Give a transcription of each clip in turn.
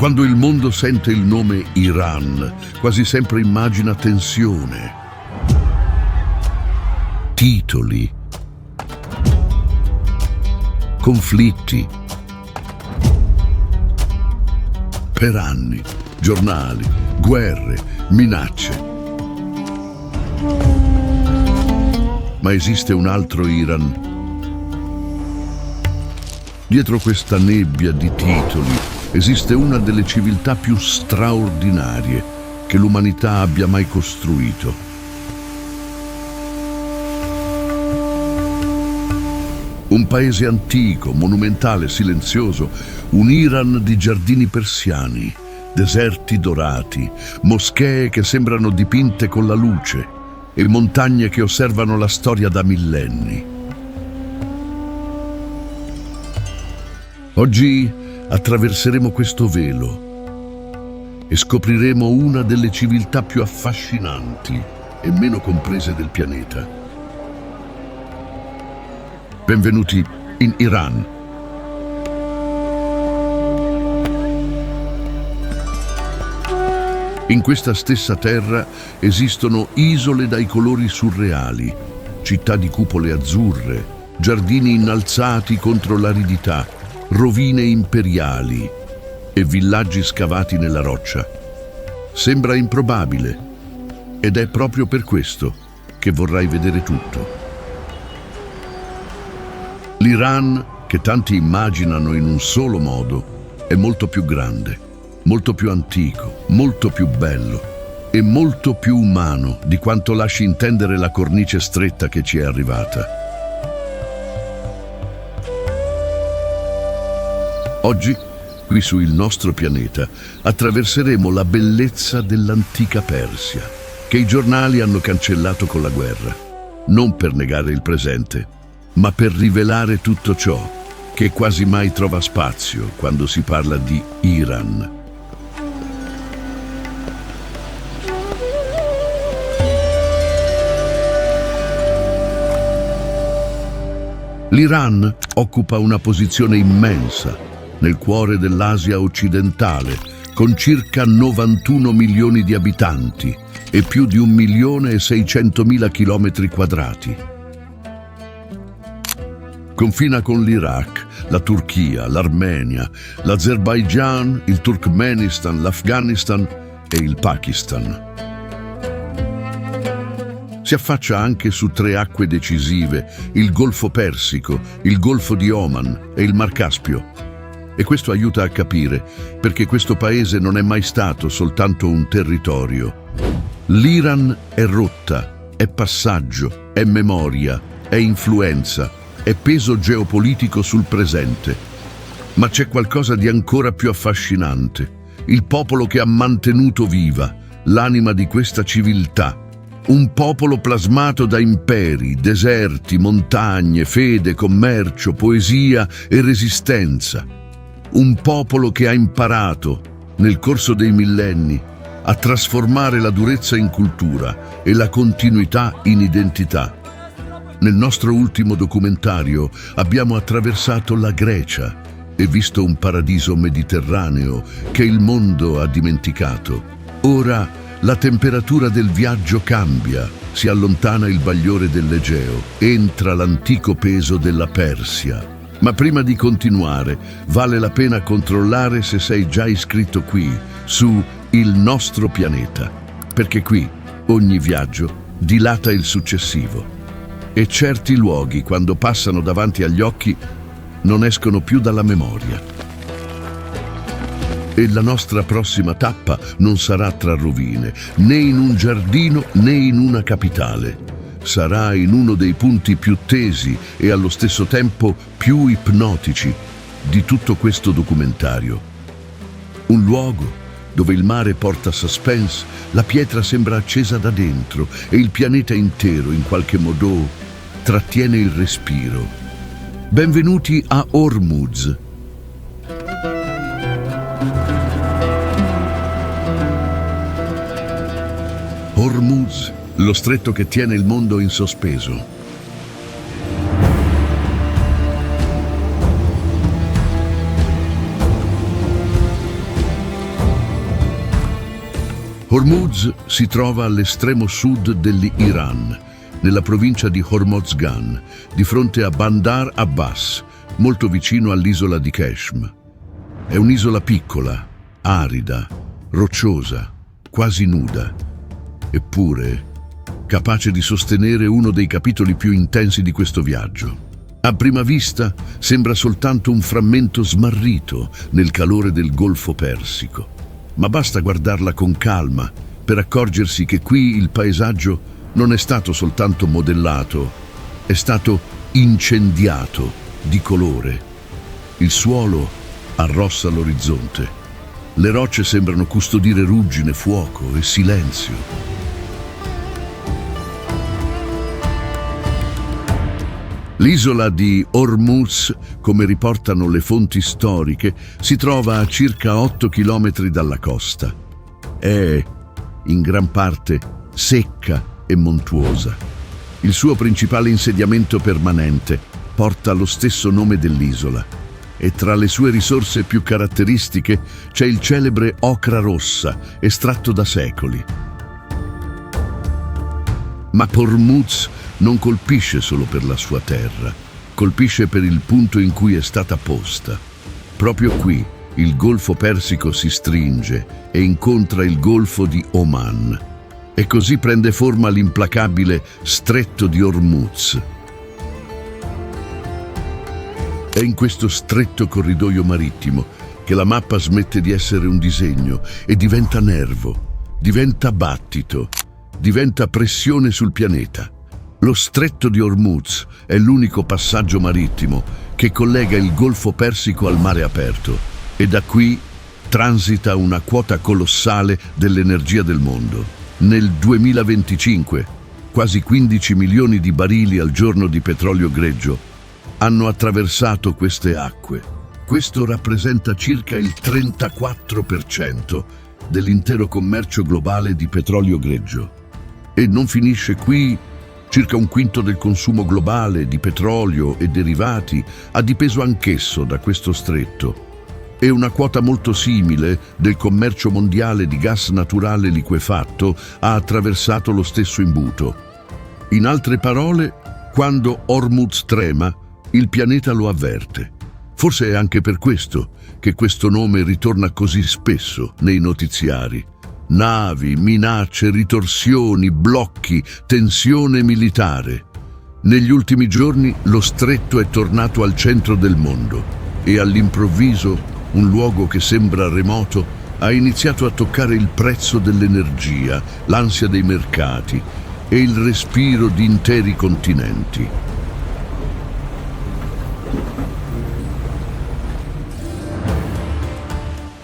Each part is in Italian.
Quando il mondo sente il nome Iran, quasi sempre immagina tensione, titoli, conflitti. Per anni, giornali, guerre, minacce. Ma esiste un altro Iran. Dietro questa nebbia di titoli esiste una delle civiltà più straordinarie che l'umanità abbia mai costruito. Un paese antico, monumentale, silenzioso, un Iran di giardini persiani, deserti dorati, moschee che sembrano dipinte con la luce e montagne che osservano la storia da millenni. Oggi attraverseremo questo velo e scopriremo una delle civiltà più affascinanti e meno comprese del pianeta. Benvenuti in Iran. In questa stessa terra esistono isole dai colori surreali, città di cupole azzurre, giardini innalzati contro l'aridità, rovine imperiali e villaggi scavati nella roccia. Sembra improbabile, ed è proprio per questo che vorrai vedere tutto. L'Iran, che tanti immaginano in un solo modo, è molto più grande, molto più antico, molto più bello e molto più umano di quanto lasci intendere la cornice stretta che ci è arrivata. Oggi, qui sul nostro pianeta, attraverseremo la bellezza dell'antica Persia, che i giornali hanno cancellato con la guerra, non per negare il presente, ma per rivelare tutto ciò che quasi mai trova spazio quando si parla di Iran. L'Iran occupa una posizione immensa nel cuore dell'Asia occidentale, con circa 91 milioni di abitanti e più di 1.600.000 chilometri quadrati. Confina con l'Iraq, la Turchia, l'Armenia, l'Azerbaigian, il Turkmenistan, l'Afghanistan e il Pakistan. Si affaccia anche su 3 acque decisive, il Golfo Persico, il Golfo di Oman e il Mar Caspio. E questo aiuta a capire perché questo paese non è mai stato soltanto un territorio. L'Iran è rotta, è passaggio, è memoria, è influenza, è peso geopolitico sul presente. Ma c'è qualcosa di ancora più affascinante: il popolo che ha mantenuto viva l'anima di questa civiltà. Un popolo plasmato da imperi, deserti, montagne, fede, commercio, poesia e resistenza. Un popolo che ha imparato, nel corso dei millenni, a trasformare la durezza in cultura e la continuità in identità. Nel nostro ultimo documentario abbiamo attraversato la Grecia e visto un paradiso mediterraneo che il mondo ha dimenticato. Ora la temperatura del viaggio cambia, si allontana il bagliore dell'Egeo, entra l'antico peso della Persia. Ma prima di continuare, vale la pena controllare se sei già iscritto qui, su Il nostro pianeta, perché qui ogni viaggio dilata il successivo. E certi luoghi, quando passano davanti agli occhi, non escono più dalla memoria. E la nostra prossima tappa non sarà tra rovine, né in un giardino né in una capitale. Sarà in uno dei punti più tesi e allo stesso tempo più ipnotici di tutto questo documentario. Un luogo dove il mare porta suspense, la pietra sembra accesa da dentro e il pianeta intero in qualche modo trattiene il respiro. Benvenuti a Hormuz. Hormuz, lo stretto che tiene il mondo in sospeso. Hormuz si trova all'estremo sud dell'Iran, nella provincia di Hormozgan, di fronte a Bandar Abbas, molto vicino all'isola di Qeshm. È un'isola piccola, arida, rocciosa, quasi nuda, eppure capace di sostenere uno dei capitoli più intensi di questo viaggio. A prima vista sembra soltanto un frammento smarrito nel calore del Golfo Persico, ma basta guardarla con calma per accorgersi che qui il paesaggio non è stato soltanto modellato, è stato incendiato di colore. Il suolo arrossa l'orizzonte, le rocce sembrano custodire ruggine, fuoco e silenzio. L'isola di Hormuz, come riportano le fonti storiche, si trova a circa 8 chilometri dalla costa. È, in gran parte, secca e montuosa. Il suo principale insediamento permanente porta lo stesso nome dell'isola e tra le sue risorse più caratteristiche c'è il celebre ocra rossa, estratto da secoli. Ma Hormuz non colpisce solo per la sua terra, colpisce per il punto in cui è stata posta. Proprio qui il Golfo Persico si stringe e incontra il Golfo di Oman, e così prende forma l'implacabile Stretto di Hormuz. È in questo stretto corridoio marittimo che la mappa smette di essere un disegno e diventa nervo, diventa battito, diventa pressione sul pianeta. Lo Stretto di Hormuz è l'unico passaggio marittimo che collega il Golfo Persico al mare aperto e da qui transita una quota colossale dell'energia del mondo. Nel 2025, quasi 15 milioni di barili al giorno di petrolio greggio hanno attraversato queste acque. Questo rappresenta circa il 34% dell'intero commercio globale di petrolio greggio. E non finisce qui. Circa un quinto del consumo globale di petrolio e derivati ha dipeso anch'esso da questo stretto e una quota molto simile del commercio mondiale di gas naturale liquefatto ha attraversato lo stesso imbuto. In altre parole, quando Hormuz trema, il pianeta lo avverte. Forse è anche per questo che questo nome ritorna così spesso nei notiziari. Navi, minacce, ritorsioni, blocchi, tensione militare. Negli ultimi giorni lo stretto è tornato al centro del mondo e all'improvviso un luogo che sembra remoto ha iniziato a toccare il prezzo dell'energia, l'ansia dei mercati e il respiro di interi continenti.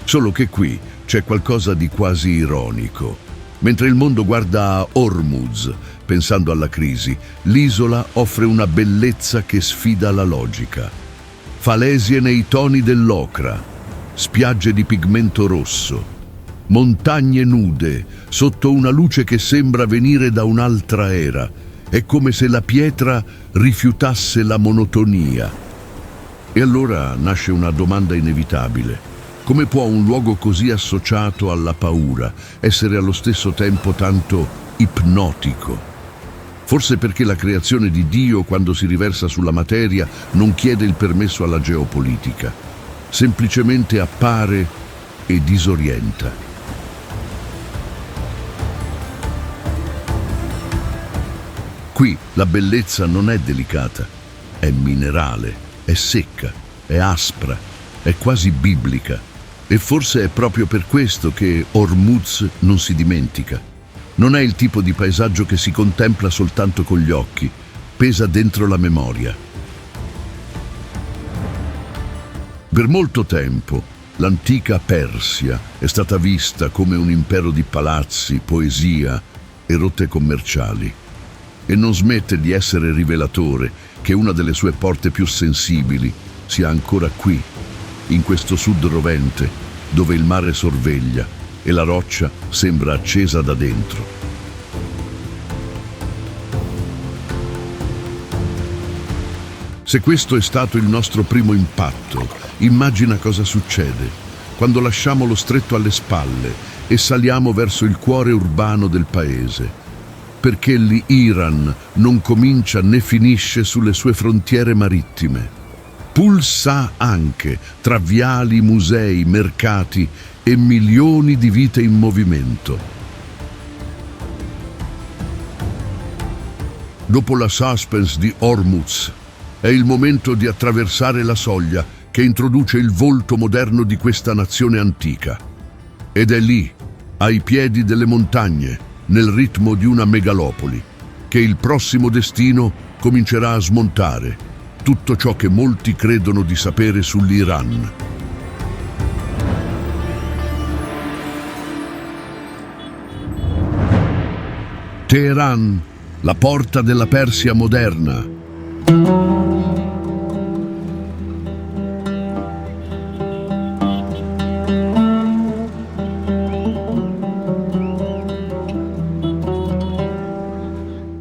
Solo che qui c'è qualcosa di quasi ironico. Mentre il mondo guarda a Hormuz, pensando alla crisi, l'isola offre una bellezza che sfida la logica. Falesie nei toni dell'ocra, spiagge di pigmento rosso, montagne nude sotto una luce che sembra venire da un'altra era. È come se la pietra rifiutasse la monotonia. E allora nasce una domanda inevitabile. Come può un luogo così associato alla paura essere allo stesso tempo tanto ipnotico? Forse perché la creazione di Dio, quando si riversa sulla materia, non chiede il permesso alla geopolitica. Semplicemente appare e disorienta. Qui la bellezza non è delicata, è minerale, è secca, è aspra, è quasi biblica. E forse è proprio per questo che Hormuz non si dimentica. Non è il tipo di paesaggio che si contempla soltanto con gli occhi, pesa dentro la memoria. Per molto tempo l'antica Persia è stata vista come un impero di palazzi, poesia e rotte commerciali. E non smette di essere rivelatore che una delle sue porte più sensibili sia ancora qui, in questo sud rovente, dove il mare sorveglia e la roccia sembra accesa da dentro. Se questo è stato il nostro primo impatto, immagina cosa succede quando lasciamo lo stretto alle spalle e saliamo verso il cuore urbano del paese, perché l'Iran non comincia né finisce sulle sue frontiere marittime. Pulsa anche tra viali, musei, mercati e milioni di vite in movimento. Dopo la suspense di Hormuz, è il momento di attraversare la soglia che introduce il volto moderno di questa nazione antica. Ed è lì, ai piedi delle montagne, nel ritmo di una megalopoli, che il prossimo destino comincerà a smontare tutto ciò che molti credono di sapere sull'Iran. Teheran, la porta della Persia moderna.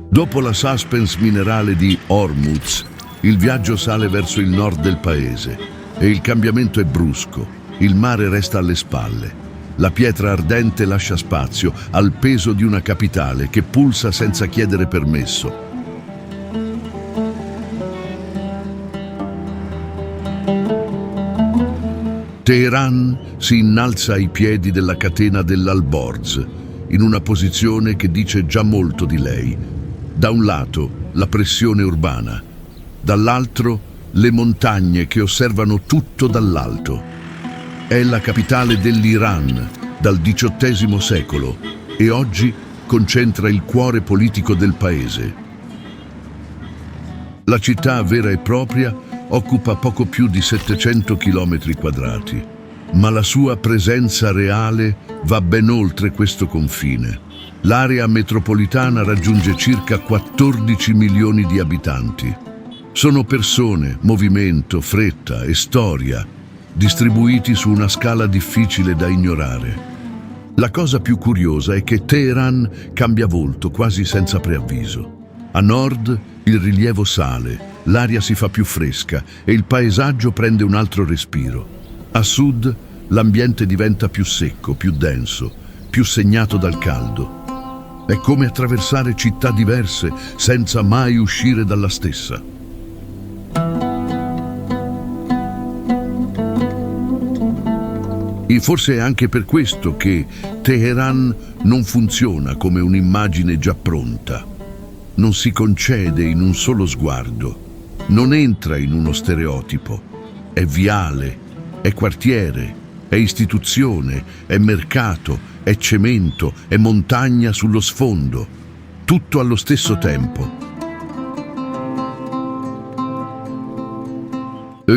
Dopo la suspense minerale di Hormuz, il viaggio sale verso il nord del paese e il cambiamento è brusco. Il mare resta alle spalle. La pietra ardente lascia spazio al peso di una capitale che pulsa senza chiedere permesso. Teheran si innalza ai piedi della catena dell'Alborz, in una posizione che dice già molto di lei. Da un lato, la pressione urbana, dall'altro le montagne che osservano tutto dall'alto. È la capitale dell'Iran dal XVIII secolo e oggi concentra il cuore politico del paese. La città vera e propria occupa poco più di 700 km quadrati, ma la sua presenza reale va ben oltre questo confine. L'area metropolitana raggiunge circa 14 milioni di abitanti. Sono persone, movimento, fretta e storia, distribuiti su una scala difficile da ignorare. La cosa più curiosa è che Teheran cambia volto quasi senza preavviso. A nord il rilievo sale, l'aria si fa più fresca e il paesaggio prende un altro respiro. A sud l'ambiente diventa più secco, più denso, più segnato dal caldo. È come attraversare città diverse senza mai uscire dalla stessa. E forse è anche per questo che Teheran non funziona come un'immagine già pronta. Non si concede in un solo sguardo, non entra in uno stereotipo. È viale, è quartiere, è istituzione, è mercato, è cemento, è montagna sullo sfondo, tutto allo stesso tempo.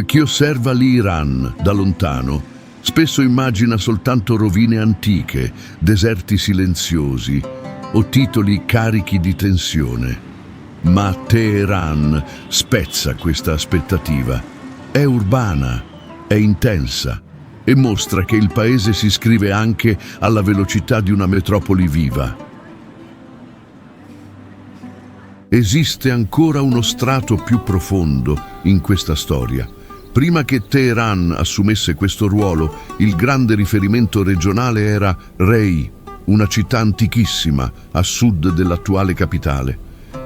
Chi osserva l'Iran da lontano spesso immagina soltanto rovine antiche, deserti silenziosi o titoli carichi di tensione. Ma Teheran spezza questa aspettativa. È urbana, è intensa e mostra che il paese si scrive anche alla velocità di una metropoli viva. Esiste ancora uno strato più profondo in questa storia. Prima che Teheran assumesse questo ruolo, il grande riferimento regionale era Rey, una città antichissima a sud dell'attuale capitale.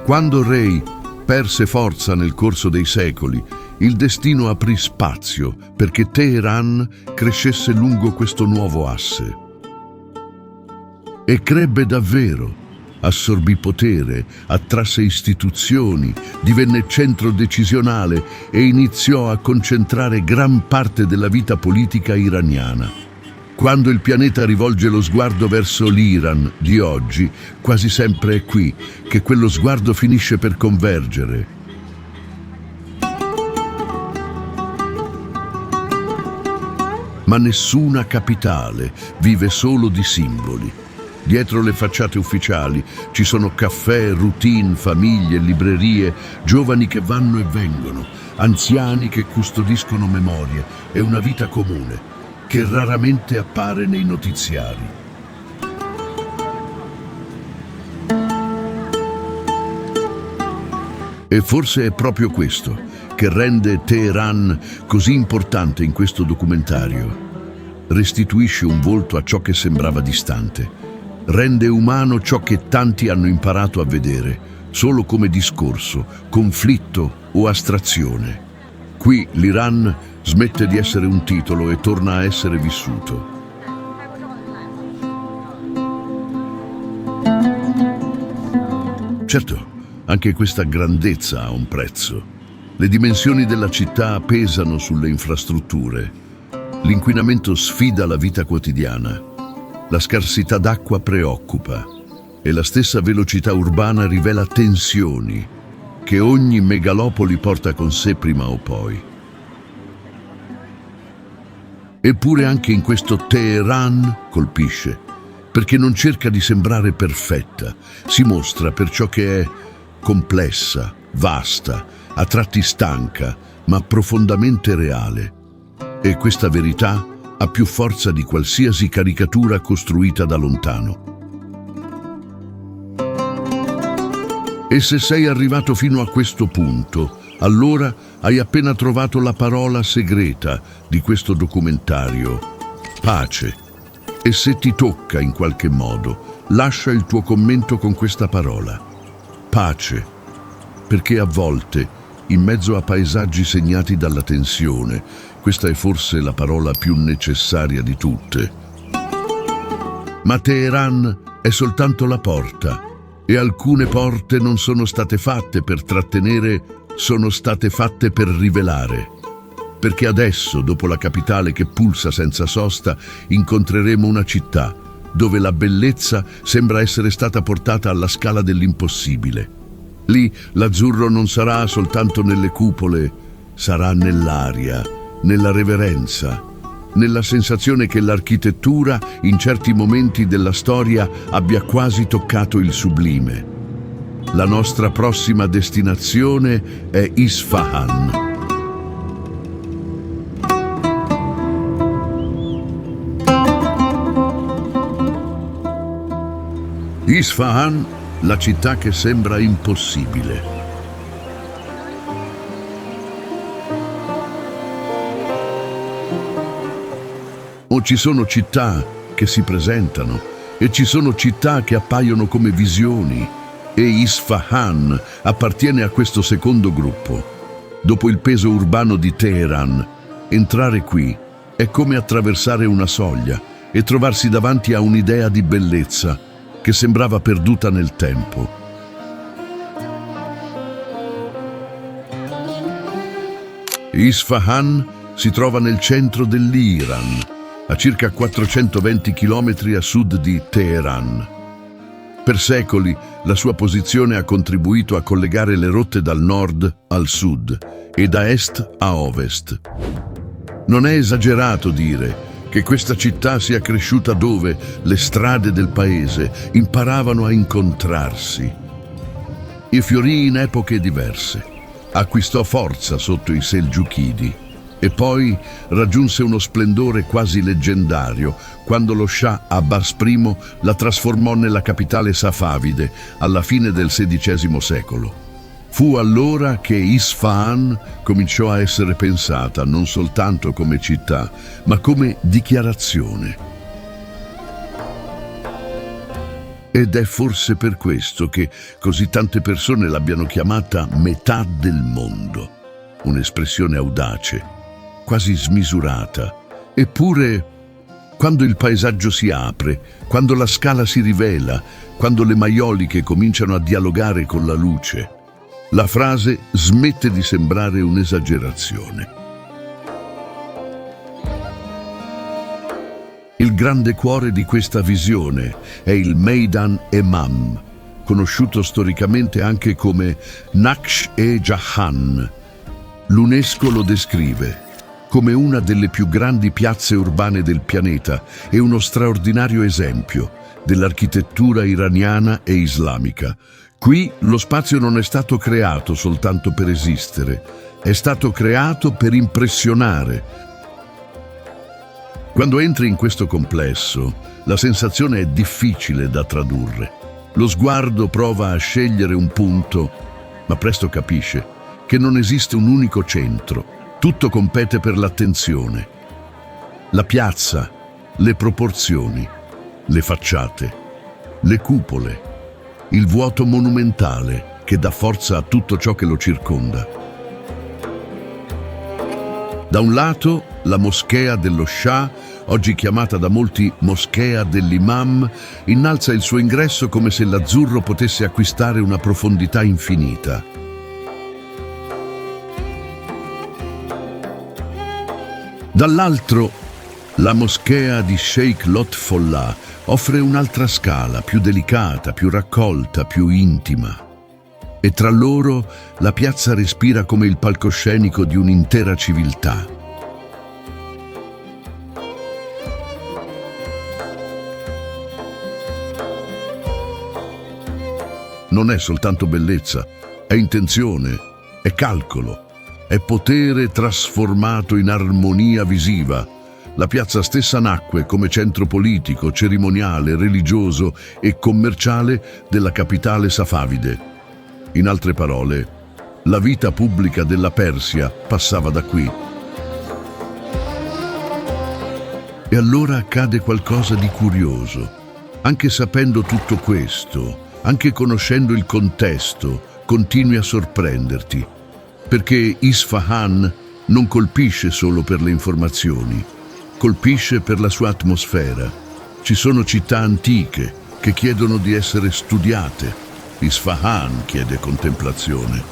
Quando Rey perse forza nel corso dei secoli, il destino aprì spazio perché Teheran crescesse lungo questo nuovo asse. E crebbe davvero. Assorbì potere, attrasse istituzioni, divenne centro decisionale e iniziò a concentrare gran parte della vita politica iraniana. Quando il pianeta rivolge lo sguardo verso l'Iran di oggi, quasi sempre è qui che quello sguardo finisce per convergere. Ma nessuna capitale vive solo di simboli. Dietro le facciate ufficiali ci sono caffè, routine, famiglie, librerie, giovani che vanno e vengono, anziani che custodiscono memorie e una vita comune che raramente appare nei notiziari. E forse è proprio questo che rende Teheran così importante in questo documentario. restituisce un volto a ciò che sembrava distante. Rende umano ciò che tanti hanno imparato a vedere, solo come discorso, conflitto o astrazione. Qui l'Iran smette di essere un titolo e torna a essere vissuto. Certo, anche questa grandezza ha un prezzo. Le dimensioni della città pesano sulle infrastrutture. L'inquinamento sfida la vita quotidiana. La scarsità d'acqua preoccupa e la stessa velocità urbana rivela tensioni che ogni megalopoli porta con sé prima o poi. Eppure anche in questo Teheran colpisce, perché non cerca di sembrare perfetta, si mostra per ciò che è complessa, vasta, a tratti stanca, ma profondamente reale. E questa verità ha più forza di qualsiasi caricatura costruita da lontano. E se sei arrivato fino a questo punto, allora hai appena trovato la parola segreta di questo documentario: pace. E se ti tocca in qualche modo, lascia il tuo commento con questa parola: pace. Perché a volte, in mezzo a paesaggi segnati dalla tensione, questa è forse la parola più necessaria di tutte. Ma Teheran è soltanto la porta, e alcune porte non sono state fatte per trattenere, sono state fatte per rivelare. Perché adesso, dopo la capitale che pulsa senza sosta, incontreremo una città dove la bellezza sembra essere stata portata alla scala dell'impossibile. Lì l'azzurro non sarà soltanto nelle cupole, sarà nell'aria, nella reverenza, nella sensazione che l'architettura in certi momenti della storia abbia quasi toccato il sublime. La nostra prossima destinazione è Isfahan. Isfahan, la città che sembra impossibile. Ci sono città che si presentano e ci sono città che appaiono come visioni, e Isfahan appartiene a questo secondo gruppo. Dopo il peso urbano di Teheran, entrare qui è come attraversare una soglia e trovarsi davanti a un'idea di bellezza che sembrava perduta nel tempo. Isfahan si trova nel centro dell'Iran, a circa 420 km a sud di Teheran. Per secoli la sua posizione ha contribuito a collegare le rotte dal nord al sud e da est a ovest. Non è esagerato dire che questa città sia cresciuta dove le strade del paese imparavano a incontrarsi e fiorì in epoche diverse. Acquistò forza sotto i Selgiukidi e poi raggiunse uno splendore quasi leggendario quando lo Shah Abbas I la trasformò nella capitale safavide alla fine del XVI secolo. Fu allora che Isfahan cominciò a essere pensata non soltanto come città, ma come dichiarazione. Ed è forse per questo che così tante persone l'abbiano chiamata metà del mondo, un'espressione audace, quasi smisurata. Eppure, quando il paesaggio si apre, quando la scala si rivela, quando le maioliche cominciano a dialogare con la luce, la frase smette di sembrare un'esagerazione. Il grande cuore di questa visione è il Meydan Emam, conosciuto storicamente anche come Naqsh-e-Jahan. L'UNESCO lo descrive come una delle più grandi piazze urbane del pianeta e uno straordinario esempio dell'architettura iraniana e islamica. Qui lo spazio non è stato creato soltanto per esistere, è stato creato per impressionare. Quando entri in questo complesso, la sensazione è difficile da tradurre. Lo sguardo prova a scegliere un punto, ma presto capisce che non esiste un unico centro. Tutto compete per l'attenzione. La piazza, le proporzioni, le facciate, le cupole, il vuoto monumentale che dà forza a tutto ciò che lo circonda. Da un lato, la moschea dello Shah, oggi chiamata da molti moschea dell'Imam, innalza il suo ingresso come se l'azzurro potesse acquistare una profondità infinita. Dall'altro, la moschea di Sheikh Lotfollah offre un'altra scala, più delicata, più raccolta, più intima. E tra loro la piazza respira come il palcoscenico di un'intera civiltà. Non è soltanto bellezza, è intenzione, è calcolo, è potere trasformato in armonia visiva. La piazza stessa nacque come centro politico, cerimoniale, religioso e commerciale della capitale safavide. In altre parole, la vita pubblica della Persia passava da qui. E allora accade qualcosa di curioso. Anche sapendo tutto questo, anche conoscendo il contesto, continui a sorprenderti, perché Isfahan non colpisce solo per le informazioni, colpisce per la sua atmosfera. Ci sono città antiche che chiedono di essere studiate. Isfahan chiede contemplazione.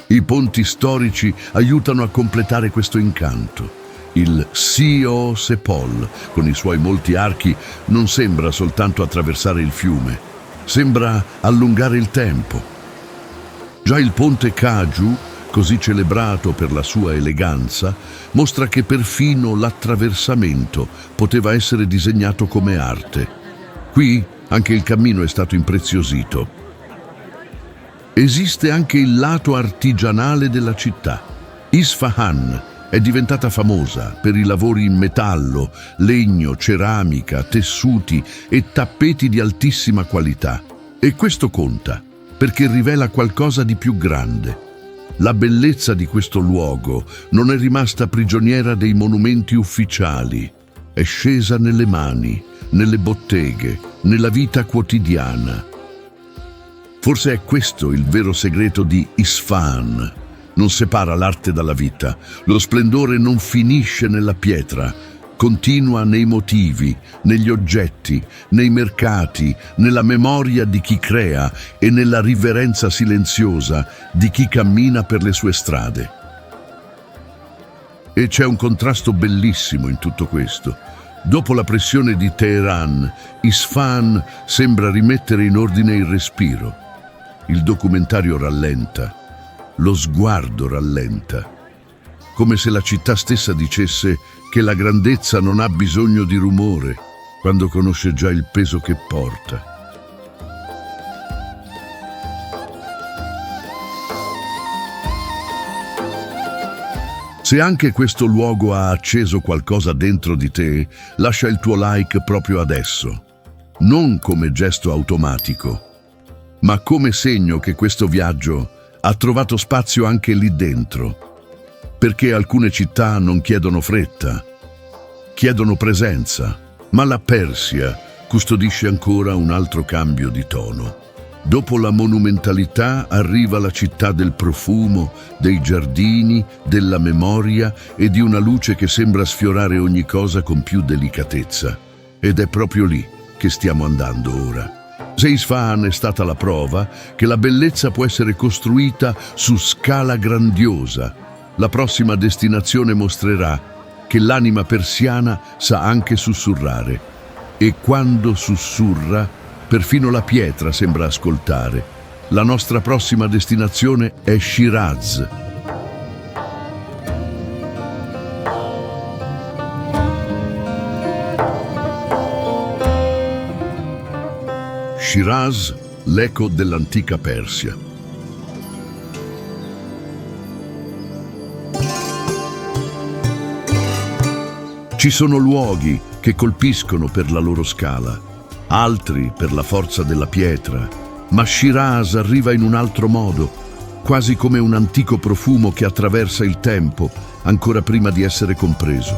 I ponti storici aiutano a completare questo incanto. Il Sio Sepol, con i suoi molti archi, non sembra soltanto attraversare il fiume, sembra allungare il tempo. Già il ponte Kaju, così celebrato per la sua eleganza, mostra che perfino l'attraversamento poteva essere disegnato come arte. Qui anche il cammino è stato impreziosito. Esiste anche il lato artigianale della città. Isfahan è diventata famosa per i lavori in metallo, legno, ceramica, tessuti e tappeti di altissima qualità. E questo conta, perché rivela qualcosa di più grande. La bellezza di questo luogo non è rimasta prigioniera dei monumenti ufficiali, è scesa nelle mani, nelle botteghe, nella vita quotidiana. Forse è questo il vero segreto di Isfahan. Non separa l'arte dalla vita. Lo splendore non finisce nella pietra, continua nei motivi, negli oggetti, nei mercati, nella memoria di chi crea e nella riverenza silenziosa di chi cammina per le sue strade. E c'è un contrasto bellissimo in tutto questo. Dopo la pressione di Teheran, Isfahan sembra rimettere in ordine il respiro. Il documentario rallenta. Lo sguardo rallenta, come se la città stessa dicesse che la grandezza non ha bisogno di rumore quando conosce già il peso che porta. Se anche questo luogo ha acceso qualcosa dentro di te, lascia il tuo like proprio adesso, non come gesto automatico, ma come segno che questo viaggio ha trovato spazio anche lì dentro, perché alcune città non chiedono fretta, chiedono presenza, ma la Persia custodisce ancora un altro cambio di tono. Dopo la monumentalità arriva la città del profumo, dei giardini, della memoria e di una luce che sembra sfiorare ogni cosa con più delicatezza. Ed è proprio lì che stiamo andando ora. Se Isfahan è stata la prova che la bellezza può essere costruita su scala grandiosa, la prossima destinazione mostrerà che l'anima persiana sa anche sussurrare. E quando sussurra, perfino la pietra sembra ascoltare. La nostra prossima destinazione è Shiraz. Shiraz, l'eco dell'antica Persia. Ci sono luoghi che colpiscono per la loro scala, altri per la forza della pietra, ma Shiraz arriva in un altro modo, quasi come un antico profumo che attraversa il tempo ancora prima di essere compreso.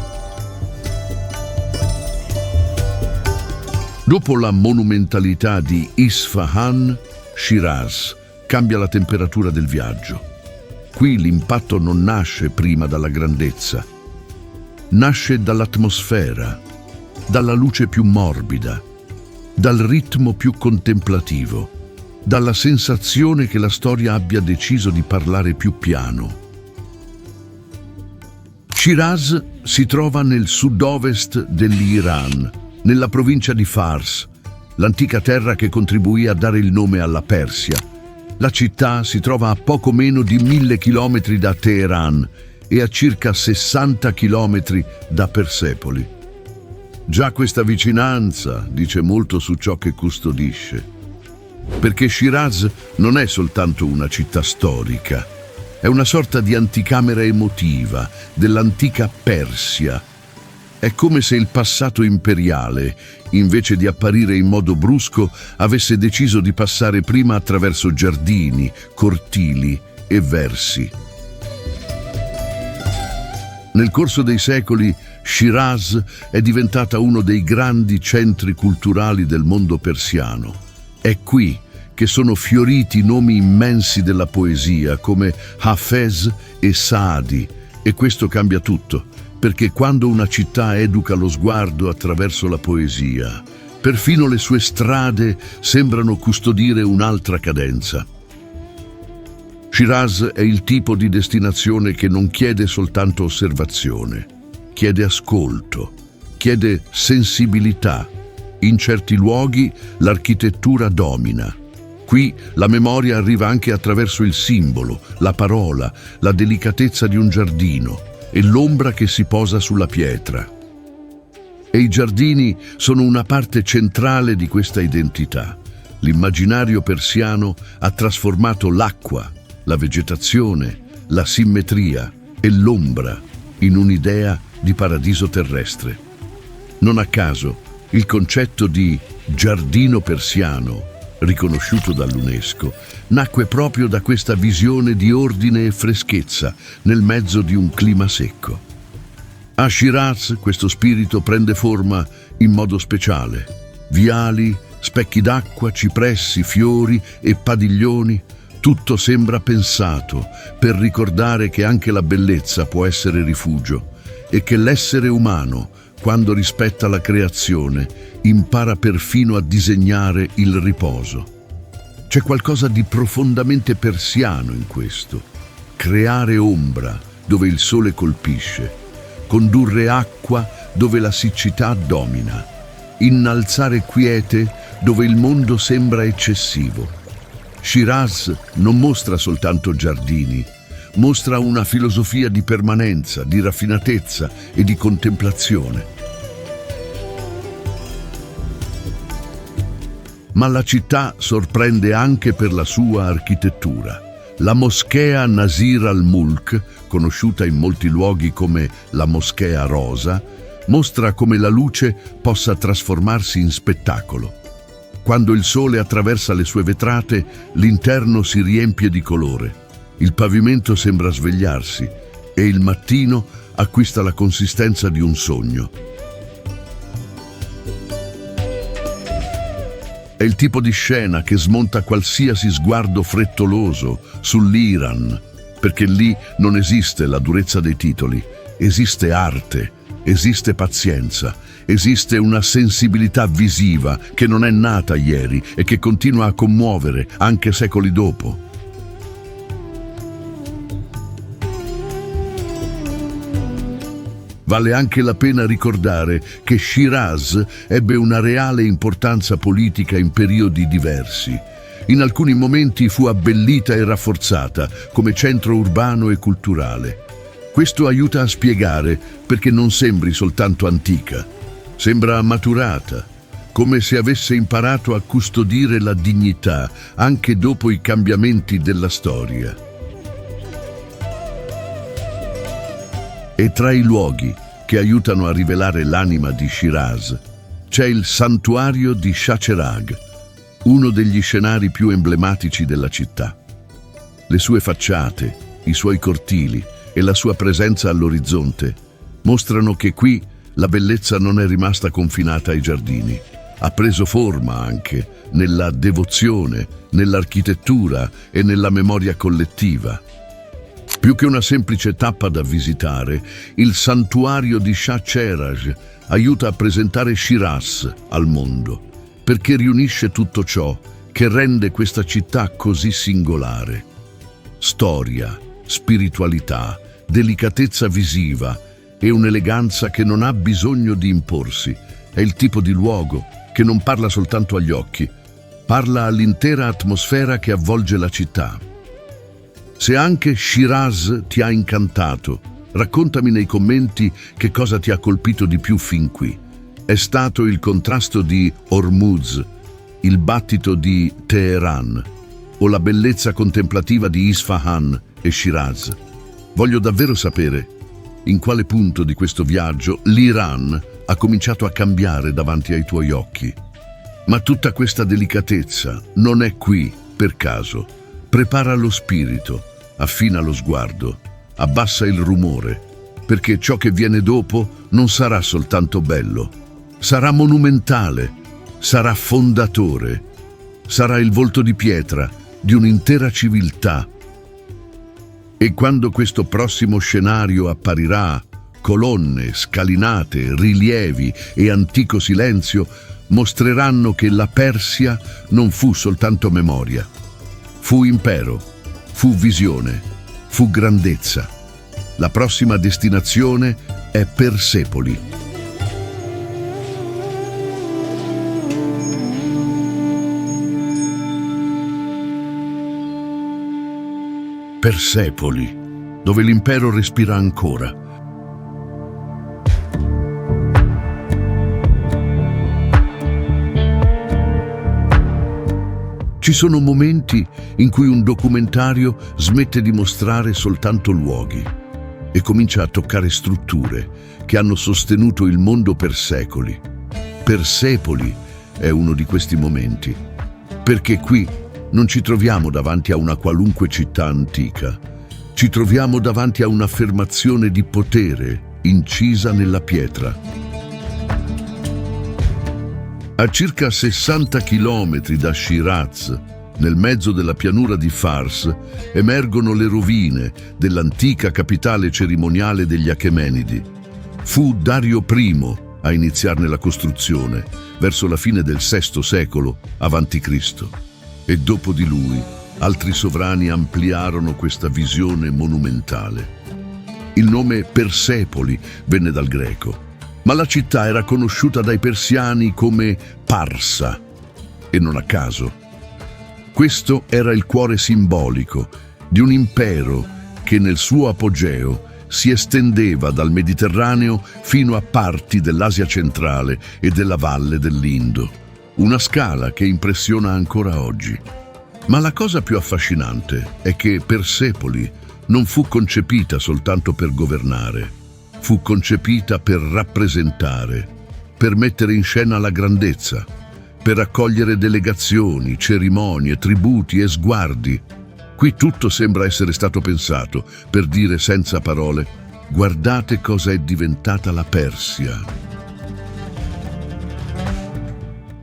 Dopo la monumentalità di Isfahan, Shiraz cambia la temperatura del viaggio. Qui l'impatto non nasce prima dalla grandezza, nasce dall'atmosfera, dalla luce più morbida, dal ritmo più contemplativo, dalla sensazione che la storia abbia deciso di parlare più piano. Shiraz si trova nel sud-ovest dell'Iran, nella provincia di Fars, l'antica terra che contribuì a dare il nome alla Persia. La città si trova a poco meno di 1000 chilometri da Teheran e a circa 60 chilometri da Persepoli. Già questa vicinanza dice molto su ciò che custodisce, perché Shiraz non è soltanto una città storica, è una sorta di anticamera emotiva dell'antica Persia. È come se il passato imperiale, invece di apparire in modo brusco, avesse deciso di passare prima attraverso giardini, cortili e versi. Nel corso dei secoli, Shiraz è diventata uno dei grandi centri culturali del mondo persiano. È qui che sono fioriti nomi immensi della poesia come Hafez e Saadi, e questo cambia tutto, perché quando una città educa lo sguardo attraverso la poesia, perfino le sue strade sembrano custodire un'altra cadenza. Shiraz è il tipo di destinazione che non chiede soltanto osservazione, chiede ascolto, chiede sensibilità. In certi luoghi l'architettura domina. Qui la memoria arriva anche attraverso il simbolo, la parola, la delicatezza di un giardino e l'ombra che si posa sulla pietra. E i giardini sono una parte centrale di questa identità. L'immaginario persiano ha trasformato l'acqua, la vegetazione, la simmetria e l'ombra in un'idea di paradiso terrestre. Non a caso, il concetto di giardino persiano, riconosciuto dall'UNESCO, nacque proprio da questa visione di ordine e freschezza nel mezzo di un clima secco. A Shiraz questo spirito prende forma in modo speciale. Viali, specchi d'acqua, cipressi, fiori e padiglioni, tutto sembra pensato per ricordare che anche la bellezza può essere rifugio e che l'essere umano, quando rispetta la creazione, impara perfino a disegnare il riposo. C'è qualcosa di profondamente persiano in questo. Creare ombra dove il sole colpisce, condurre acqua dove la siccità domina, innalzare quiete dove il mondo sembra eccessivo. Shiraz non mostra soltanto giardini, mostra una filosofia di permanenza, di raffinatezza e di contemplazione. Ma la città sorprende anche per la sua architettura. La moschea Nasir al-Mulk, conosciuta in molti luoghi come la Moschea Rosa, mostra come la luce possa trasformarsi in spettacolo. Quando il sole attraversa le sue vetrate, l'interno si riempie di colore. Il pavimento sembra svegliarsi e il mattino acquista la consistenza di un sogno. È il tipo di scena che smonta qualsiasi sguardo frettoloso sull'Iran, perché lì non esiste la durezza dei titoli, esiste arte, esiste pazienza, esiste una sensibilità visiva che non è nata ieri e che continua a commuovere anche secoli dopo. Vale anche la pena ricordare che Shiraz ebbe una reale importanza politica in periodi diversi. In alcuni momenti fu abbellita e rafforzata come centro urbano e culturale. Questo aiuta a spiegare perché non sembri soltanto antica, sembra maturata, come se avesse imparato a custodire la dignità anche dopo i cambiamenti della storia. E tra i luoghi che aiutano a rivelare l'anima di Shiraz c'è il santuario di Shah Cheragh, uno degli scenari più emblematici della città. le sue facciate, i suoi cortili e la sua presenza all'orizzonte mostrano che qui la bellezza non è rimasta confinata ai giardini. Ha preso forma anche nella devozione, nell'architettura e nella memoria collettiva. Più che una semplice tappa da visitare, il santuario di Shah Cheragh aiuta a presentare Shiraz al mondo, perché riunisce tutto ciò che rende questa città così singolare. Storia, spiritualità, delicatezza visiva e un'eleganza che non ha bisogno di imporsi. È il tipo di luogo che non parla soltanto agli occhi, parla all'intera atmosfera che avvolge la città. Se anche Shiraz ti ha incantato, raccontami nei commenti che cosa ti ha colpito di più fin qui. È stato il contrasto di Hormuz, il battito di Teheran o la bellezza contemplativa di Isfahan e Shiraz? Voglio davvero sapere in quale punto di questo viaggio l'Iran ha cominciato a cambiare davanti ai tuoi occhi. Ma tutta questa delicatezza non è qui per caso. Prepara lo spirito, affina lo sguardo, abbassa il rumore, perché ciò che viene dopo non sarà soltanto bello, sarà monumentale, sarà fondatore, sarà il volto di pietra di un'intera civiltà. E quando questo prossimo scenario apparirà, colonne, scalinate, rilievi e antico silenzio mostreranno che la Persia non fu soltanto memoria, fu impero, fu visione, fu grandezza. La prossima destinazione è Persepoli. Persepoli, dove l'impero respira ancora. Ci sono momenti in cui un documentario smette di mostrare soltanto luoghi e comincia a toccare strutture che hanno sostenuto il mondo per secoli. Persepoli è uno di questi momenti, perché qui non ci troviamo davanti a una qualunque città antica, ci troviamo davanti a un'affermazione di potere incisa nella pietra. A circa 60 chilometri da Shiraz, nel mezzo della pianura di Fars, emergono le rovine dell'antica capitale cerimoniale degli Achemenidi. Fu Dario I a iniziarne la costruzione, verso la fine del VI secolo a.C. E dopo di lui, altri sovrani ampliarono questa visione monumentale. Il nome Persepoli venne dal greco, ma la città era conosciuta dai persiani come Parsa, e non a caso. Questo era il cuore simbolico di un impero che nel suo apogeo si estendeva dal Mediterraneo fino a parti dell'Asia centrale e della valle dell'Indo. Una scala che impressiona ancora oggi. Ma la cosa più affascinante è che Persepoli non fu concepita soltanto per governare. Fu concepita per rappresentare, per mettere in scena la grandezza, per accogliere delegazioni, cerimonie, tributi e sguardi. Qui tutto sembra essere stato pensato per dire senza parole: guardate cosa è diventata la Persia.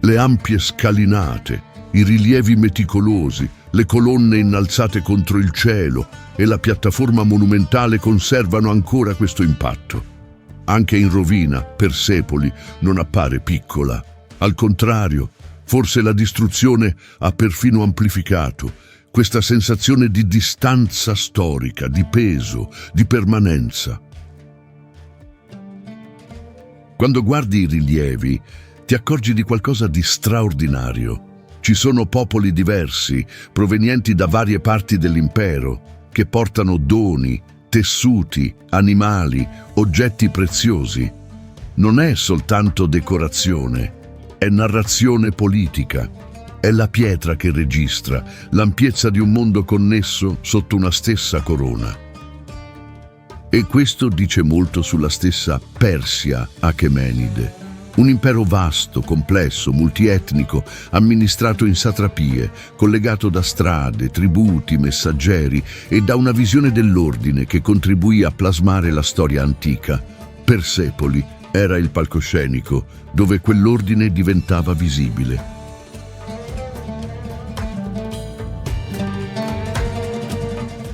Le ampie scalinate, i rilievi meticolosi, le colonne innalzate contro il cielo e la piattaforma monumentale conservano ancora questo impatto. Anche in rovina, Persepoli non appare piccola. Al contrario, forse la distruzione ha perfino amplificato questa sensazione di distanza storica, di peso, di permanenza. Quando guardi i rilievi, ti accorgi di qualcosa di straordinario. Ci sono popoli diversi, provenienti da varie parti dell'impero, che portano doni, tessuti, animali, oggetti preziosi. Non è soltanto decorazione, è narrazione politica. È la pietra che registra l'ampiezza di un mondo connesso sotto una stessa corona. E questo dice molto sulla stessa Persia Achemenide, Un impero vasto, complesso, multietnico, amministrato in satrapie, collegato da strade, tributi, messaggeri e da una visione dell'ordine che contribuì a plasmare la storia antica. Persepoli era il palcoscenico dove quell'ordine diventava visibile.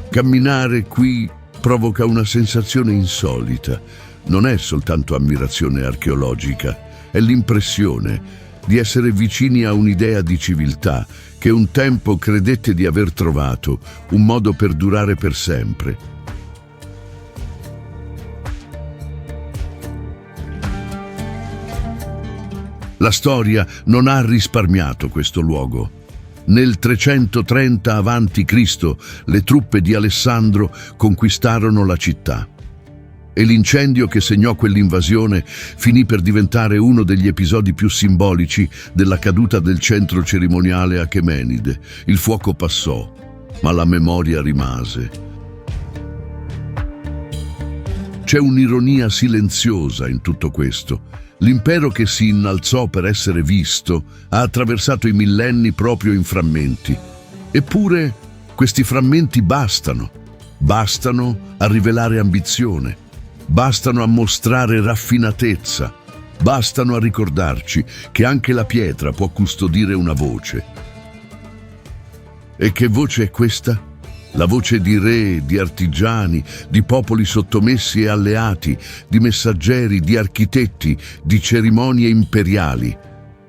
Camminare qui provoca una sensazione insolita. Non è soltanto ammirazione archeologica, è l'impressione di essere vicini a un'idea di civiltà che un tempo credette di aver trovato un modo per durare per sempre. La storia non ha risparmiato questo luogo. Nel 330 a.C. le truppe di Alessandro conquistarono la città. E l'incendio che segnò quell'invasione finì per diventare uno degli episodi più simbolici della caduta del centro cerimoniale Achemenide. Il fuoco passò, ma la memoria rimase. C'è un'ironia silenziosa in tutto questo. L'impero che si innalzò per essere visto ha attraversato i millenni proprio in frammenti. Eppure questi frammenti bastano a rivelare ambizione. Bastano a mostrare raffinatezza, bastano a ricordarci che anche la pietra può custodire una voce. E che voce è questa? La voce di re, di artigiani, di popoli sottomessi e alleati, di messaggeri, di architetti, di cerimonie imperiali,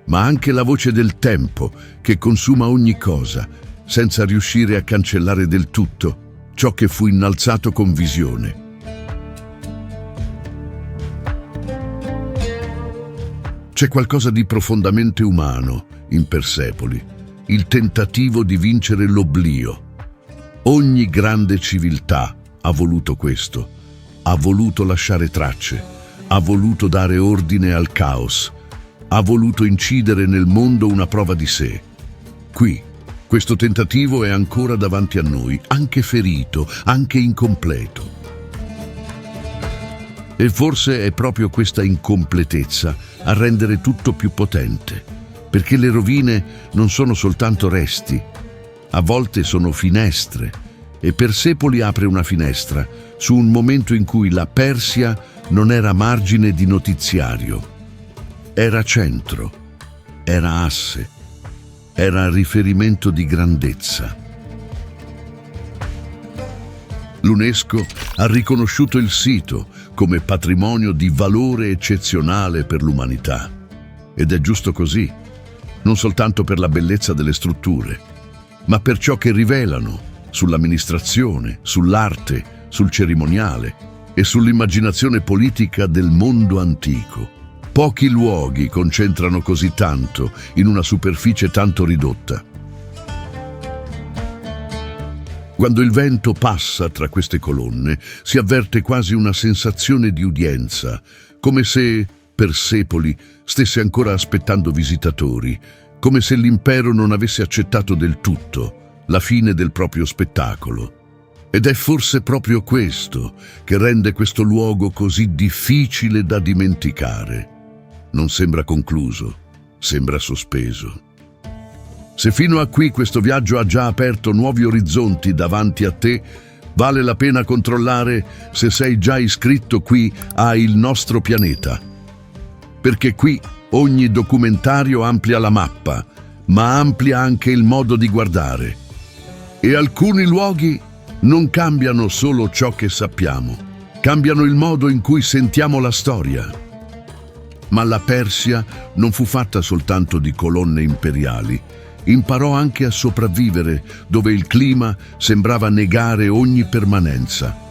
ma anche la voce del tempo che consuma ogni cosa, senza riuscire a cancellare del tutto ciò che fu innalzato con visione. C'è qualcosa di profondamente umano in Persepoli, il tentativo di vincere l'oblio. Ogni grande civiltà ha voluto questo, ha voluto lasciare tracce, ha voluto dare ordine al caos, ha voluto incidere nel mondo una prova di sé. Qui, questo tentativo è ancora davanti a noi, anche ferito, anche incompleto. E forse è proprio questa incompletezza a rendere tutto più potente, perché le rovine non sono soltanto resti, a volte sono finestre, e Persepoli apre una finestra su un momento in cui la Persia non era margine di notiziario, era centro, era asse, era riferimento di grandezza. L'UNESCO ha riconosciuto il sito come patrimonio di valore eccezionale per l'umanità. Ed è giusto così, non soltanto per la bellezza delle strutture, ma per ciò che rivelano sull'amministrazione, sull'arte, sul cerimoniale e sull'immaginazione politica del mondo antico. Pochi luoghi concentrano così tanto in una superficie tanto ridotta. Quando il vento passa tra queste colonne, si avverte quasi una sensazione di udienza, come se Persepoli stesse ancora aspettando visitatori, come se l'impero non avesse accettato del tutto la fine del proprio spettacolo. Ed è forse proprio questo che rende questo luogo così difficile da dimenticare. Non sembra concluso, sembra sospeso. Se fino a qui questo viaggio ha già aperto nuovi orizzonti davanti a te, vale la pena controllare se sei già iscritto qui a Il Nostro Pianeta. Perché qui ogni documentario amplia la mappa, ma amplia anche il modo di guardare. E alcuni luoghi non cambiano solo ciò che sappiamo, cambiano il modo in cui sentiamo la storia. Ma la Persia non fu fatta soltanto di colonne imperiali, imparò anche a sopravvivere dove il clima sembrava negare ogni permanenza.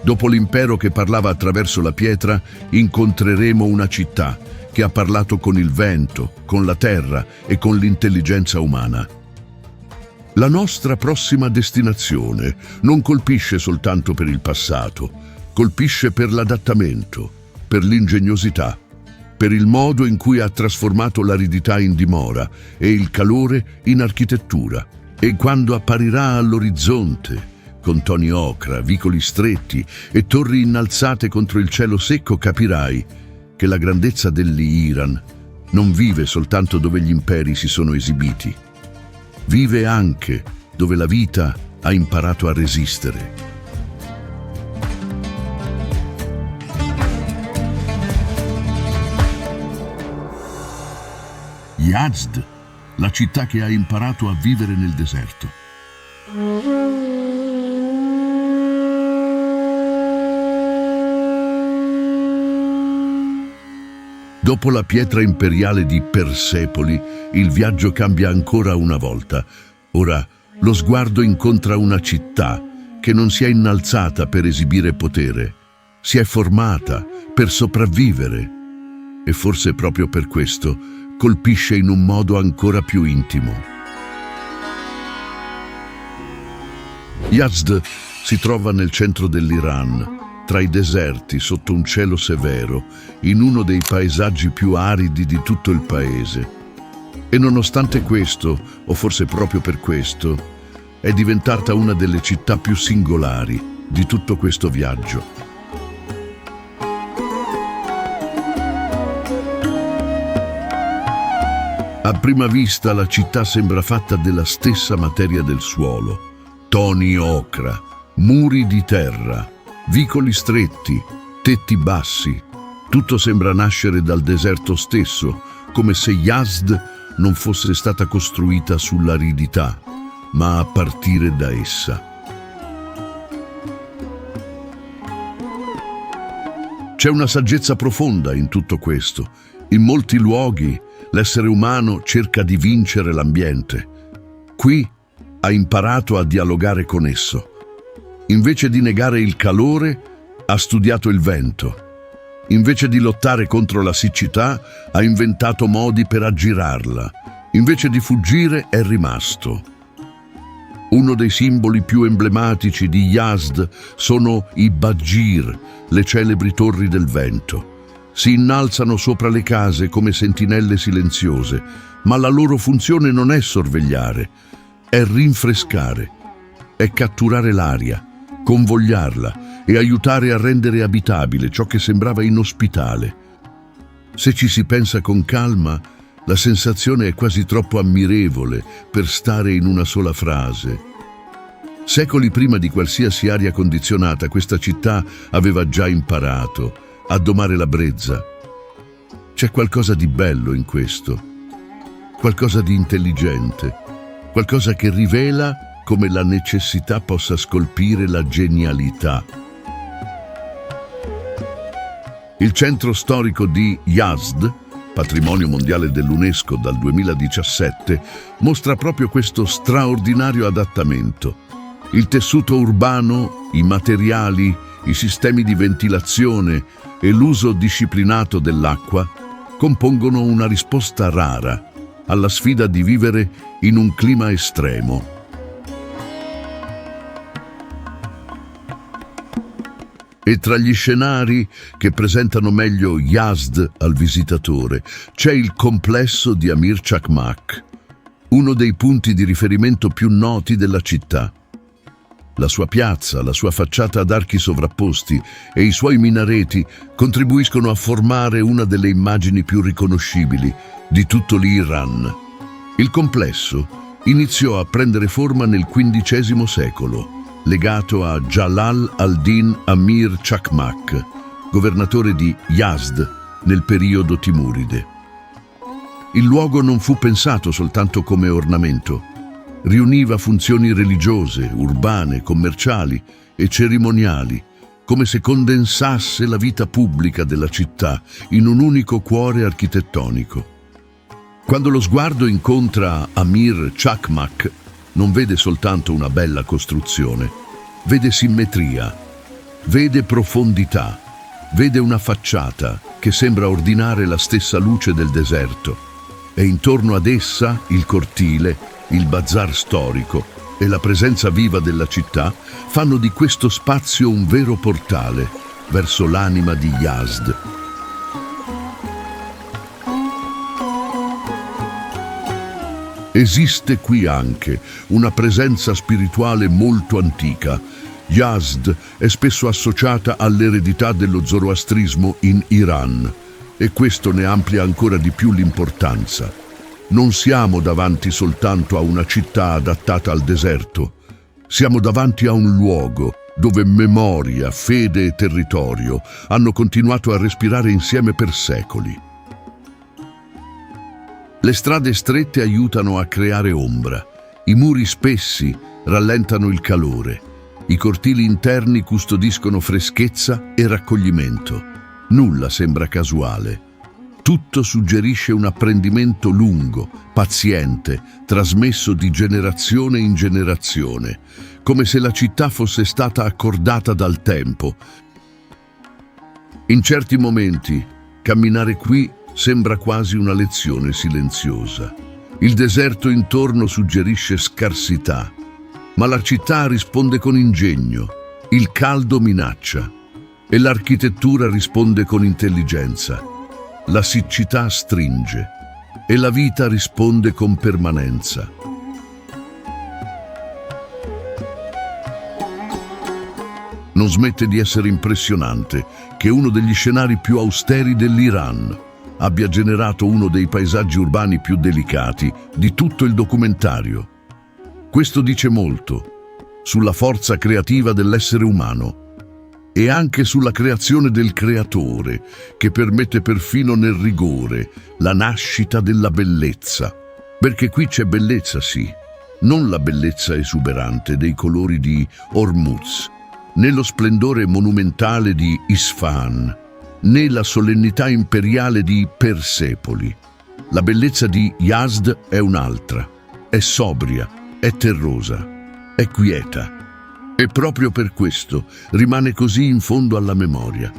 Dopo l'impero che parlava attraverso la pietra, incontreremo una città che ha parlato con il vento, con la terra e con l'intelligenza umana. La nostra prossima destinazione non colpisce soltanto per il passato, colpisce per l'adattamento, per l'ingegnosità, per il modo in cui ha trasformato l'aridità in dimora e il calore in architettura. E quando apparirà all'orizzonte, con toni ocra, vicoli stretti e torri innalzate contro il cielo secco, capirai che la grandezza dell'Iran non vive soltanto dove gli imperi si sono esibiti, vive anche dove la vita ha imparato a resistere. Yazd, la città che ha imparato a vivere nel deserto. Dopo la pietra imperiale di Persepoli, il viaggio cambia ancora una volta. Ora lo sguardo incontra una città che non si è innalzata per esibire potere, si è formata per sopravvivere. E forse proprio per questo colpisce in un modo ancora più intimo. Yazd si trova nel centro dell'Iran, tra i deserti, sotto un cielo severo, in uno dei paesaggi più aridi di tutto il paese. E nonostante questo, o forse proprio per questo, è diventata una delle città più singolari di tutto questo viaggio. A prima vista la città sembra fatta della stessa materia del suolo, toni ocra, muri di terra, vicoli stretti, tetti bassi. Tutto sembra nascere dal deserto stesso, come se Yazd non fosse stata costruita sull'aridità, ma a partire da essa. C'è una saggezza profonda in tutto questo. In molti luoghi l'essere umano cerca di vincere l'ambiente. Qui ha imparato a dialogare con esso. Invece di negare il calore, ha studiato il vento. Invece di lottare contro la siccità, ha inventato modi per aggirarla. Invece di fuggire, è rimasto. Uno dei simboli più emblematici di Yazd sono i Bajir, le celebri torri del vento. Si innalzano sopra le case come sentinelle silenziose, ma la loro funzione non è sorvegliare, è rinfrescare, è catturare l'aria, convogliarla e aiutare a rendere abitabile ciò che sembrava inospitale. Se ci si pensa con calma, la sensazione è quasi troppo ammirevole per stare in una sola frase. Secoli prima di qualsiasi aria condizionata, questa città aveva già imparato a domare la brezza. C'è qualcosa di bello in questo, qualcosa di intelligente, qualcosa che rivela come la necessità possa scolpire la genialità. Il centro storico di Yazd, patrimonio mondiale dell'UNESCO dal 2017, mostra proprio questo straordinario adattamento. Il tessuto urbano, i materiali, i sistemi di ventilazione e l'uso disciplinato dell'acqua compongono una risposta rara alla sfida di vivere in un clima estremo. E tra gli scenari che presentano meglio Yazd al visitatore c'è il complesso di Amir Chakmak, uno dei punti di riferimento più noti della città. La sua piazza, la sua facciata ad archi sovrapposti e i suoi minareti contribuiscono a formare una delle immagini più riconoscibili di tutto l'Iran. Il complesso iniziò a prendere forma nel XV secolo, legato a Jalal al-Din Amir Chakmak, governatore di Yazd nel periodo timuride. Il luogo non fu pensato soltanto come ornamento. Riuniva funzioni religiose, urbane, commerciali e cerimoniali, come se condensasse la vita pubblica della città in un unico cuore architettonico. Quando lo sguardo incontra Amir Chakmak, non vede soltanto una bella costruzione, vede simmetria, vede profondità, vede una facciata che sembra ordinare la stessa luce del deserto, e intorno ad essa il cortile, il bazar storico e la presenza viva della città fanno di questo spazio un vero portale verso l'anima di Yazd. Esiste qui anche una presenza spirituale molto antica. Yazd è spesso associata all'eredità dello zoroastrismo in Iran e questo ne amplia ancora di più l'importanza. Non siamo davanti soltanto a una città adattata al deserto, siamo davanti a un luogo dove memoria, fede e territorio hanno continuato a respirare insieme per secoli. Le strade strette aiutano a creare ombra, i muri spessi rallentano il calore, i cortili interni custodiscono freschezza e raccoglimento. Nulla sembra casuale. Tutto suggerisce un apprendimento lungo, paziente, trasmesso di generazione in generazione, come se la città fosse stata accordata dal tempo. In certi momenti, camminare qui sembra quasi una lezione silenziosa. Il deserto intorno suggerisce scarsità, ma la città risponde con ingegno, il caldo minaccia e l'architettura risponde con intelligenza. La siccità stringe e la vita risponde con permanenza. Non smette di essere impressionante che uno degli scenari più austeri dell'Iran abbia generato uno dei paesaggi urbani più delicati di tutto il documentario. Questo dice molto sulla forza creativa dell'essere umano e anche sulla creazione del creatore, che permette perfino nel rigore la nascita della bellezza. Perché qui c'è bellezza, sì, non la bellezza esuberante dei colori di Hormuz, né lo splendore monumentale di Isfahan, né la solennità imperiale di Persepoli. La bellezza di Yazd è un'altra, è sobria, è terrosa, è quieta. E proprio per questo rimane così in fondo alla memoria.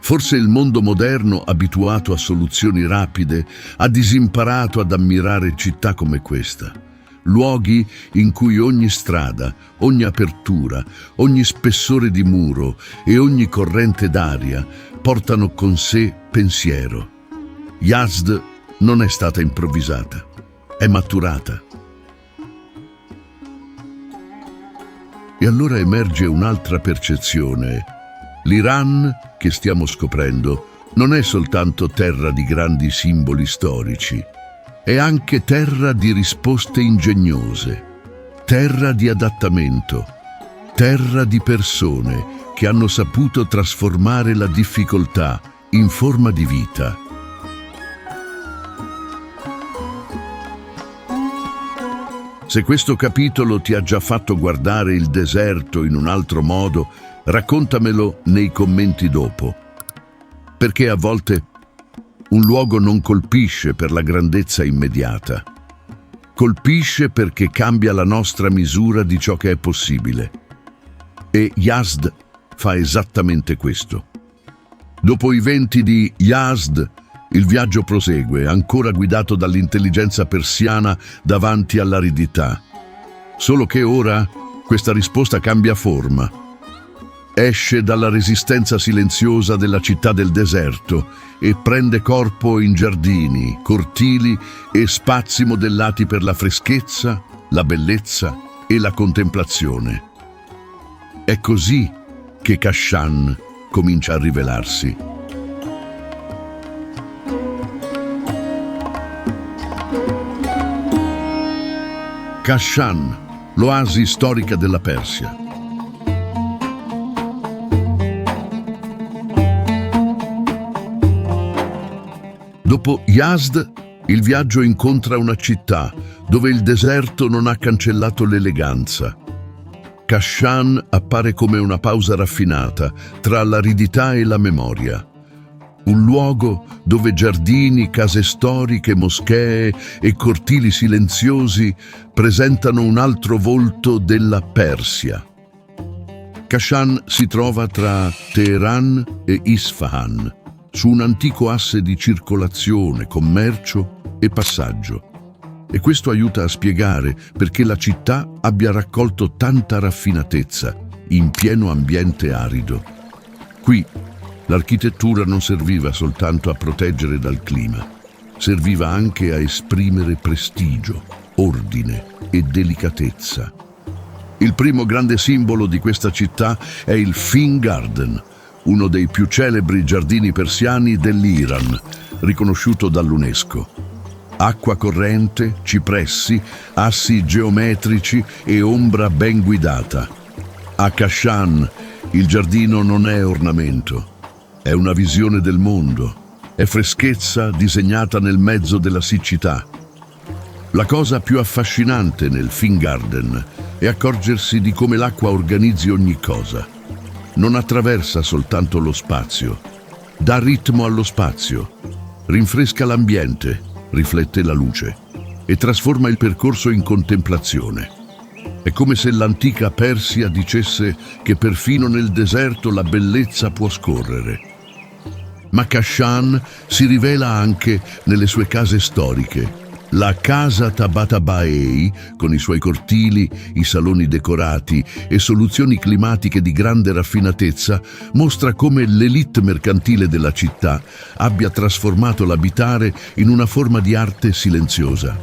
Forse il mondo moderno, abituato a soluzioni rapide, ha disimparato ad ammirare città come questa. Luoghi in cui ogni strada, ogni apertura, ogni spessore di muro e ogni corrente d'aria portano con sé pensiero. Yazd non è stata improvvisata, è maturata. E allora emerge un'altra percezione. L'Iran, che stiamo scoprendo, non è soltanto terra di grandi simboli storici, è anche terra di risposte ingegnose, terra di adattamento, terra di persone che hanno saputo trasformare la difficoltà in forma di vita. Se questo capitolo ti ha già fatto guardare il deserto in un altro modo, raccontamelo nei commenti dopo. Perché a volte un luogo non colpisce per la grandezza immediata. Colpisce perché cambia la nostra misura di ciò che è possibile. E Yazd fa esattamente questo. Dopo i venti di Yazd, il viaggio prosegue, ancora guidato dall'intelligenza persiana davanti all'aridità. Solo che ora questa risposta cambia forma. Esce dalla resistenza silenziosa della città del deserto e prende corpo in giardini, cortili e spazi modellati per la freschezza, la bellezza e la contemplazione. È così che Kashan comincia a rivelarsi. Kashan, l'oasi storica della Persia. Dopo Yazd, il viaggio incontra una città dove il deserto non ha cancellato l'eleganza. Kashan appare come una pausa raffinata tra l'aridità e la memoria. Un luogo dove giardini, case storiche, moschee e cortili silenziosi presentano un altro volto della Persia. Kashan si trova tra Teheran e Isfahan, su un antico asse di circolazione, commercio e passaggio. E questo aiuta a spiegare perché la città abbia raccolto tanta raffinatezza in pieno ambiente arido. Qui l'architettura non serviva soltanto a proteggere dal clima, serviva anche a esprimere prestigio, ordine e delicatezza. Il primo grande simbolo di questa città è il Fin Garden, uno dei più celebri giardini persiani dell'Iran, riconosciuto dall'UNESCO. Acqua corrente, cipressi, assi geometrici e ombra ben guidata. A Kashan il giardino non è ornamento, è una visione del mondo, è freschezza disegnata nel mezzo della siccità. La cosa più affascinante nel Fin Garden è accorgersi di come l'acqua organizzi ogni cosa. Non attraversa soltanto lo spazio, dà ritmo allo spazio, rinfresca l'ambiente, riflette la luce e trasforma il percorso in contemplazione. È come se l'antica Persia dicesse che perfino nel deserto la bellezza può scorrere. Ma Kashan si rivela anche nelle sue case storiche. La casa Tabatabai, con i suoi cortili, i saloni decorati e soluzioni climatiche di grande raffinatezza, mostra come l'élite mercantile della città abbia trasformato l'abitare in una forma di arte silenziosa.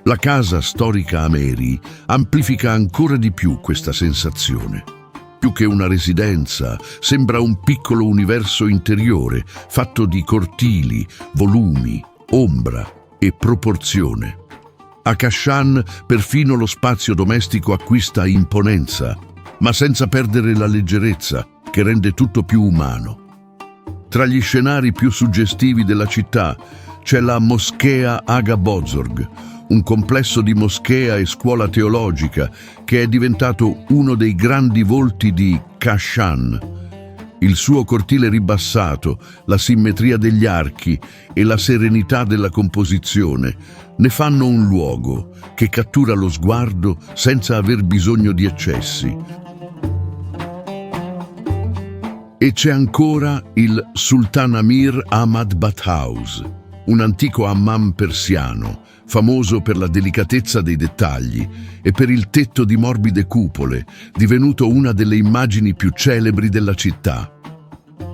La casa storica Ameri amplifica ancora di più questa sensazione. Più che una residenza, sembra un piccolo universo interiore, fatto di cortili, volumi, ombra e proporzione. A Kashan perfino lo spazio domestico acquista imponenza, ma senza perdere la leggerezza che rende tutto più umano. Tra gli scenari più suggestivi della città c'è la moschea Aga Bozorg, un complesso di moschea e scuola teologica che è diventato uno dei grandi volti di Kashan. Il suo cortile ribassato, la simmetria degli archi e la serenità della composizione ne fanno un luogo che cattura lo sguardo senza aver bisogno di eccessi. E c'è ancora il Sultan Amir Ahmad Bath House, un antico hammam persiano, famoso per la delicatezza dei dettagli e per il tetto di morbide cupole, divenuto una delle immagini più celebri della città.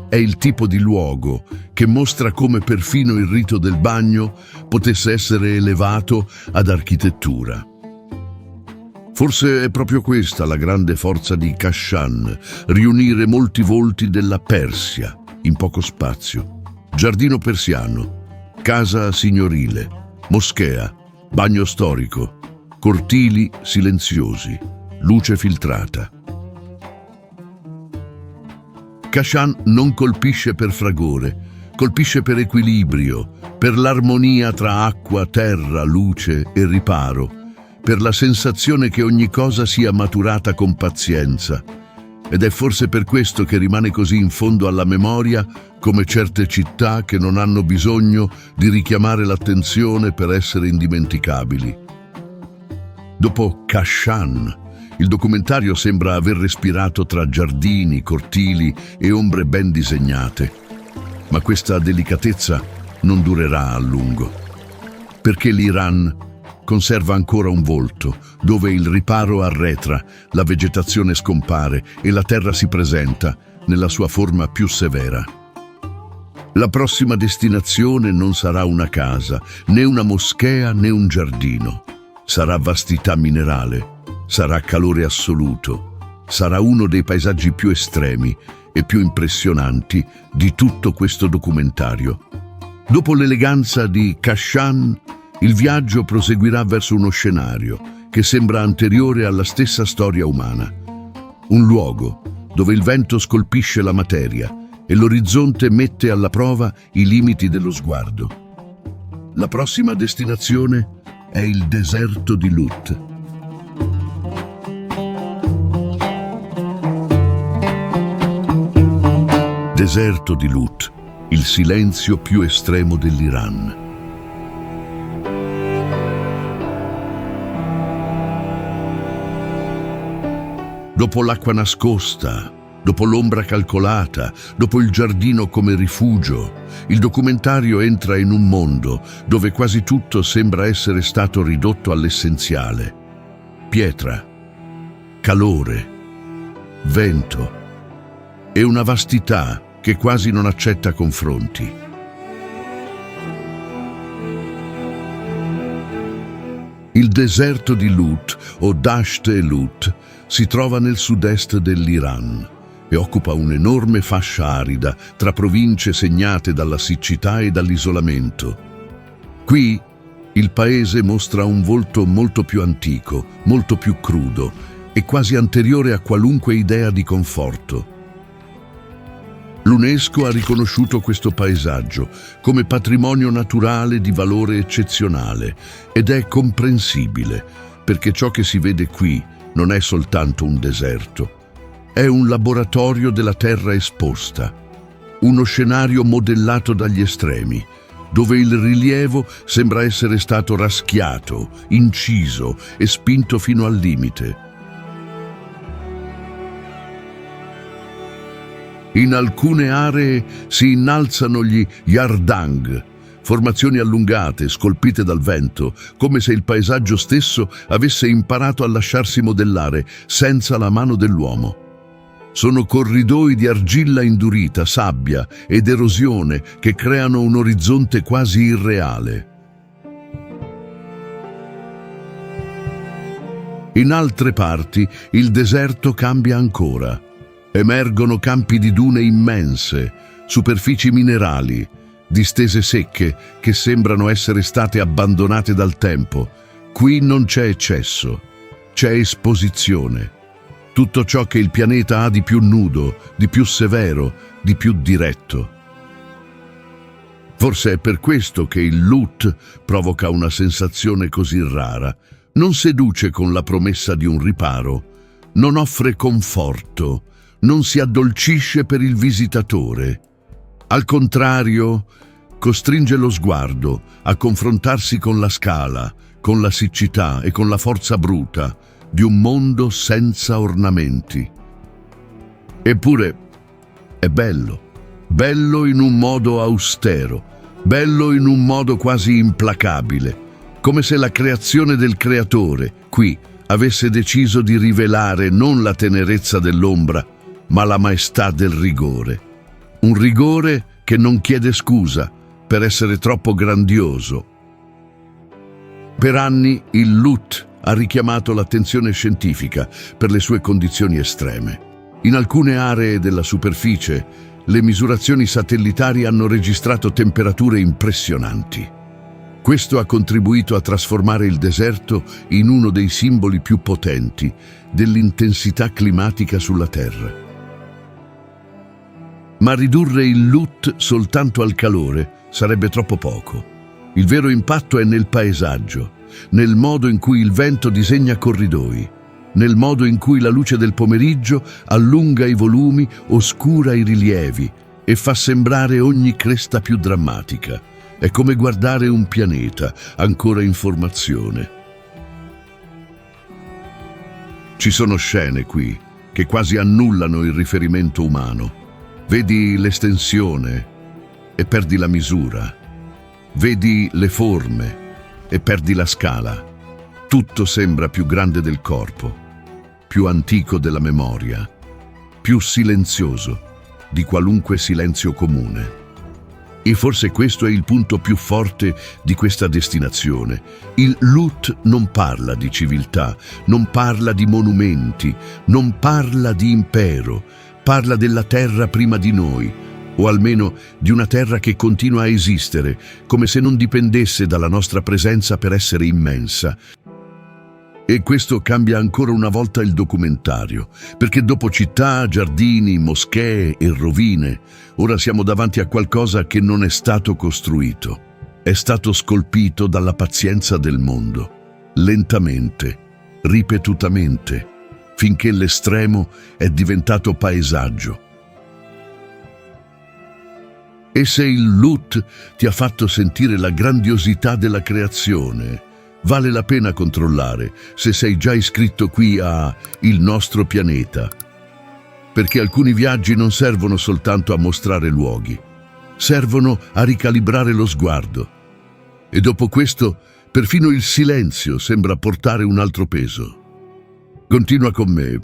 È il tipo di luogo che mostra come perfino il rito del bagno potesse essere elevato ad architettura. Forse è proprio questa la grande forza di Kashan, riunire molti volti della Persia in poco spazio. Giardino persiano, casa signorile, moschea, bagno storico, cortili silenziosi, luce filtrata. Kashan non colpisce per fragore, colpisce per equilibrio, per l'armonia tra acqua, terra, luce e riparo, per la sensazione che ogni cosa sia maturata con pazienza. Ed è forse per questo che rimane così in fondo alla memoria, come certe città che non hanno bisogno di richiamare l'attenzione per essere indimenticabili. Dopo Kashan, il documentario sembra aver respirato tra giardini, cortili e ombre ben disegnate. Ma questa delicatezza non durerà a lungo, perché l'Iran conserva ancora un volto, dove il riparo arretra, la vegetazione scompare e la terra si presenta nella sua forma più severa. La prossima destinazione non sarà una casa, né una moschea, né un giardino. Sarà vastità minerale, sarà calore assoluto, sarà uno dei paesaggi più estremi e più impressionanti di tutto questo documentario. Dopo l'eleganza di Kashan, il viaggio proseguirà verso uno scenario che sembra anteriore alla stessa storia umana. Un luogo dove il vento scolpisce la materia e l'orizzonte mette alla prova i limiti dello sguardo. La prossima destinazione è il deserto di Lut. Deserto di Lut, il silenzio più estremo dell'Iran. Dopo l'acqua nascosta, dopo l'ombra calcolata, dopo il giardino come rifugio, il documentario entra in un mondo dove quasi tutto sembra essere stato ridotto all'essenziale. Pietra, calore, vento e una vastità che quasi non accetta confronti. Il deserto di Lut, o Dasht-e Lut, si trova nel sud-est dell'Iran, e occupa un'enorme fascia arida tra province segnate dalla siccità e dall'isolamento. Qui il paese mostra un volto molto più antico, molto più crudo e quasi anteriore a qualunque idea di conforto. L'UNESCO ha riconosciuto questo paesaggio come patrimonio naturale di valore eccezionale ed è comprensibile, perché ciò che si vede qui non è soltanto un deserto. È un laboratorio della terra esposta, uno scenario modellato dagli estremi, dove il rilievo sembra essere stato raschiato, inciso e spinto fino al limite. In alcune aree si innalzano gli yardang, formazioni allungate, scolpite dal vento, come se il paesaggio stesso avesse imparato a lasciarsi modellare senza la mano dell'uomo. Sono corridoi di argilla indurita, sabbia ed erosione che creano un orizzonte quasi irreale. In altre parti il deserto cambia ancora. Emergono campi di dune immense, superfici minerali, distese secche che sembrano essere state abbandonate dal tempo. Qui non c'è eccesso, c'è esposizione. Tutto ciò che il pianeta ha di più nudo, di più severo, di più diretto. Forse è per questo che il Lut provoca una sensazione così rara. Non seduce con la promessa di un riparo, non offre conforto, non si addolcisce per il visitatore. Al contrario, costringe lo sguardo a confrontarsi con la scala, con la siccità e con la forza bruta di un mondo senza ornamenti. Eppure è bello in un modo austero, bello in un modo quasi implacabile, come se la creazione del creatore qui avesse deciso di rivelare non la tenerezza dell'ombra, ma la maestà del rigore. Un rigore che non chiede scusa per essere troppo grandioso. Per anni il Lut ha richiamato l'attenzione scientifica per le sue condizioni estreme. In alcune aree della superficie, le misurazioni satellitari hanno registrato temperature impressionanti. Questo ha contribuito a trasformare il deserto in uno dei simboli più potenti dell'intensità climatica sulla Terra. Ma ridurre il Lut soltanto al calore sarebbe troppo poco. Il vero impatto è nel paesaggio, nel modo in cui il vento disegna corridoi, nel modo in cui la luce del pomeriggio allunga i volumi, oscura i rilievi e fa sembrare ogni cresta più drammatica. È come guardare un pianeta ancora in formazione. Ci sono scene qui che quasi annullano il riferimento umano. Vedi l'estensione e perdi la misura. Vedi le forme e perdi la scala. Tutto sembra più grande del corpo, più antico della memoria, più silenzioso di qualunque silenzio comune. E forse questo è il punto più forte di questa destinazione. Il Lut non parla di civiltà, non parla di monumenti, non parla di impero, parla della terra prima di noi, o almeno di una terra che continua a esistere, come se non dipendesse dalla nostra presenza per essere immensa. E questo cambia ancora una volta il documentario, perché dopo città, giardini, moschee e rovine, ora siamo davanti a qualcosa che non è stato costruito. È stato scolpito dalla pazienza del mondo, lentamente, ripetutamente, finché l'estremo è diventato paesaggio. E se il Lut ti ha fatto sentire la grandiosità della creazione, vale la pena controllare se sei già iscritto qui a Il nostro pianeta, perché alcuni viaggi non servono soltanto a mostrare luoghi, servono a ricalibrare lo sguardo. E dopo questo, perfino il silenzio sembra portare un altro peso. Continua con me,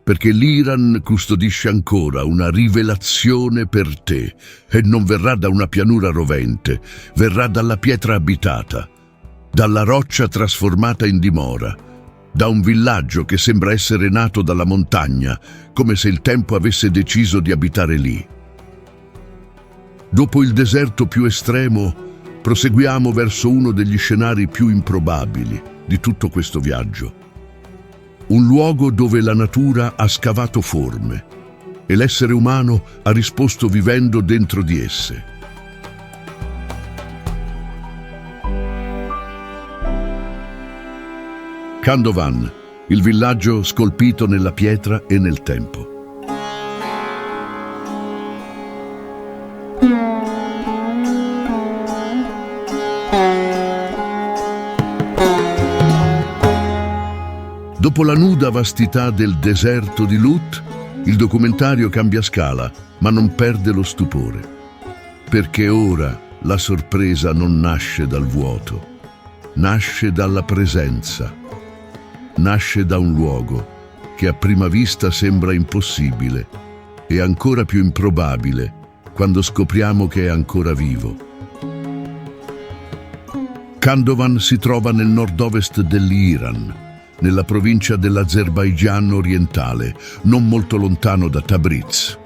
perché l'Iran custodisce ancora una rivelazione per te e non verrà da una pianura rovente, verrà dalla pietra abitata, dalla roccia trasformata in dimora, da un villaggio che sembra essere nato dalla montagna, come se il tempo avesse deciso di abitare lì. Dopo il deserto più estremo, proseguiamo verso uno degli scenari più improbabili di tutto questo viaggio. Un luogo dove la natura ha scavato forme e l'essere umano ha risposto vivendo dentro di esse. Khandovan, il villaggio scolpito nella pietra e nel tempo. Dopo la nuda vastità del deserto di Lut, il documentario cambia scala, ma non perde lo stupore. Perché ora la sorpresa non nasce dal vuoto, nasce dalla presenza. Nasce da un luogo che a prima vista sembra impossibile e ancora più improbabile quando scopriamo che è ancora vivo. Khandovan si trova nel nord-ovest dell'Iran, nella provincia dell'Azerbaigian orientale, non molto lontano da Tabriz.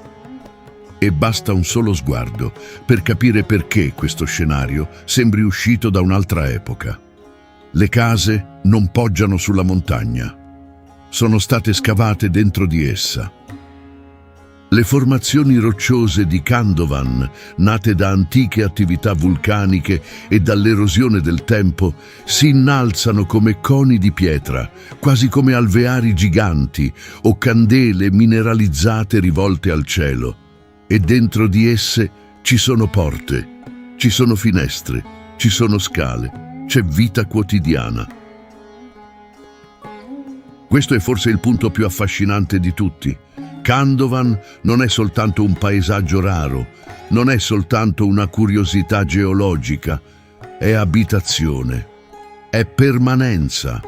E basta un solo sguardo per capire perché questo scenario sembri uscito da un'altra epoca. Le case non poggiano sulla montagna, sono state scavate dentro di essa. Le formazioni rocciose di Khandovan, nate da antiche attività vulcaniche e dall'erosione del tempo, si innalzano come coni di pietra, quasi come alveari giganti o candele mineralizzate rivolte al cielo. E dentro di esse ci sono porte, ci sono finestre, ci sono scale. C'è vita quotidiana. Questo è forse il punto più affascinante di tutti. Khandovan non è soltanto un paesaggio raro, non è soltanto una curiosità geologica, è abitazione, è permanenza,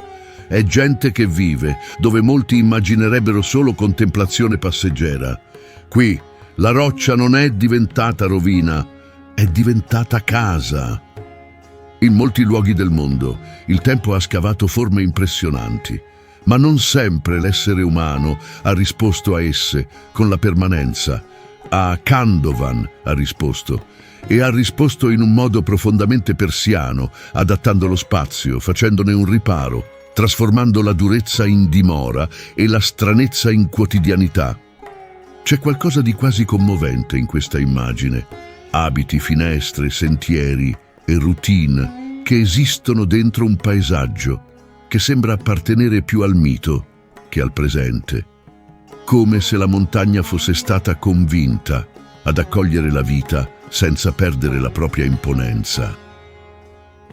è gente che vive, dove molti immaginerebbero solo contemplazione passeggera. Qui la roccia non è diventata rovina, è diventata casa. In molti luoghi del mondo il tempo ha scavato forme impressionanti, ma non sempre l'essere umano ha risposto a esse con la permanenza. A Khandovan ha risposto, e ha risposto in un modo profondamente persiano, adattando lo spazio, facendone un riparo, trasformando la durezza in dimora e la stranezza in quotidianità. C'è qualcosa di quasi commovente in questa immagine. Abiti, finestre, sentieri e routine che esistono dentro un paesaggio che sembra appartenere più al mito che al presente, come se la montagna fosse stata convinta ad accogliere la vita senza perdere la propria imponenza.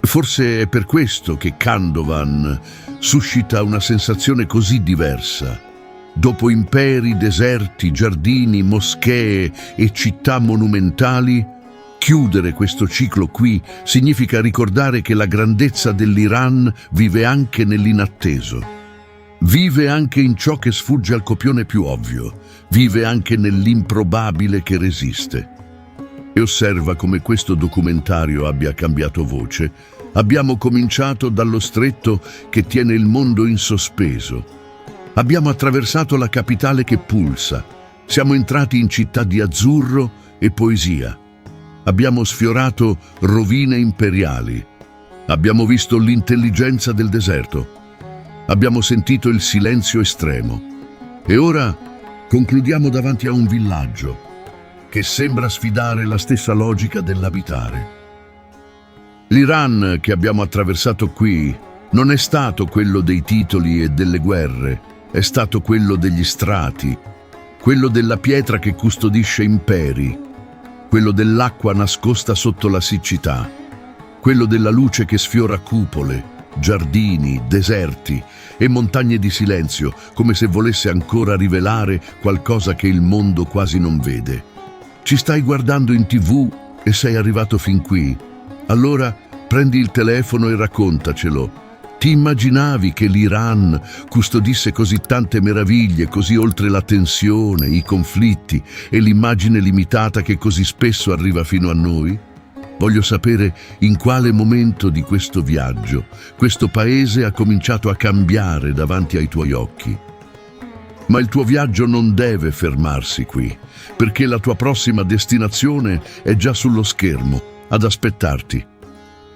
Forse è per questo che Khandovan suscita una sensazione così diversa. Dopo imperi, deserti, giardini, moschee e città monumentali, chiudere questo ciclo qui significa ricordare che la grandezza dell'Iran vive anche nell'inatteso. Vive anche in ciò che sfugge al copione più ovvio, vive anche nell'improbabile che resiste. E osserva come questo documentario abbia cambiato voce. Abbiamo cominciato dallo stretto che tiene il mondo in sospeso. Abbiamo attraversato la capitale che pulsa. Siamo entrati in città di azzurro e poesia. Abbiamo sfiorato rovine imperiali. Abbiamo visto l'intelligenza del deserto. Abbiamo sentito il silenzio estremo. E ora concludiamo davanti a un villaggio che sembra sfidare la stessa logica dell'abitare. L'Iran che abbiamo attraversato qui non è stato quello dei titoli e delle guerre, è stato quello degli strati, quello della pietra che custodisce imperi, quello dell'acqua nascosta sotto la siccità, quello della luce che sfiora cupole, giardini, deserti e montagne di silenzio, come se volesse ancora rivelare qualcosa che il mondo quasi non vede. Ci stai guardando in TV e sei arrivato fin qui? Allora prendi il telefono e raccontacelo. Ti immaginavi che l'Iran custodisse così tante meraviglie, così oltre la tensione, i conflitti e l'immagine limitata che così spesso arriva fino a noi? Voglio sapere in quale momento di questo viaggio questo paese ha cominciato a cambiare davanti ai tuoi occhi. Ma il tuo viaggio non deve fermarsi qui, perché la tua prossima destinazione è già sullo schermo, ad aspettarti.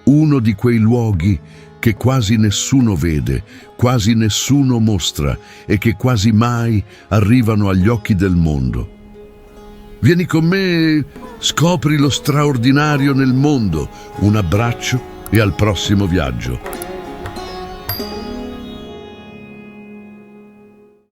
Uno di quei luoghi che quasi nessuno vede, quasi nessuno mostra e che quasi mai arrivano agli occhi del mondo. Vieni con me e scopri lo straordinario nel mondo. Un abbraccio e al prossimo viaggio.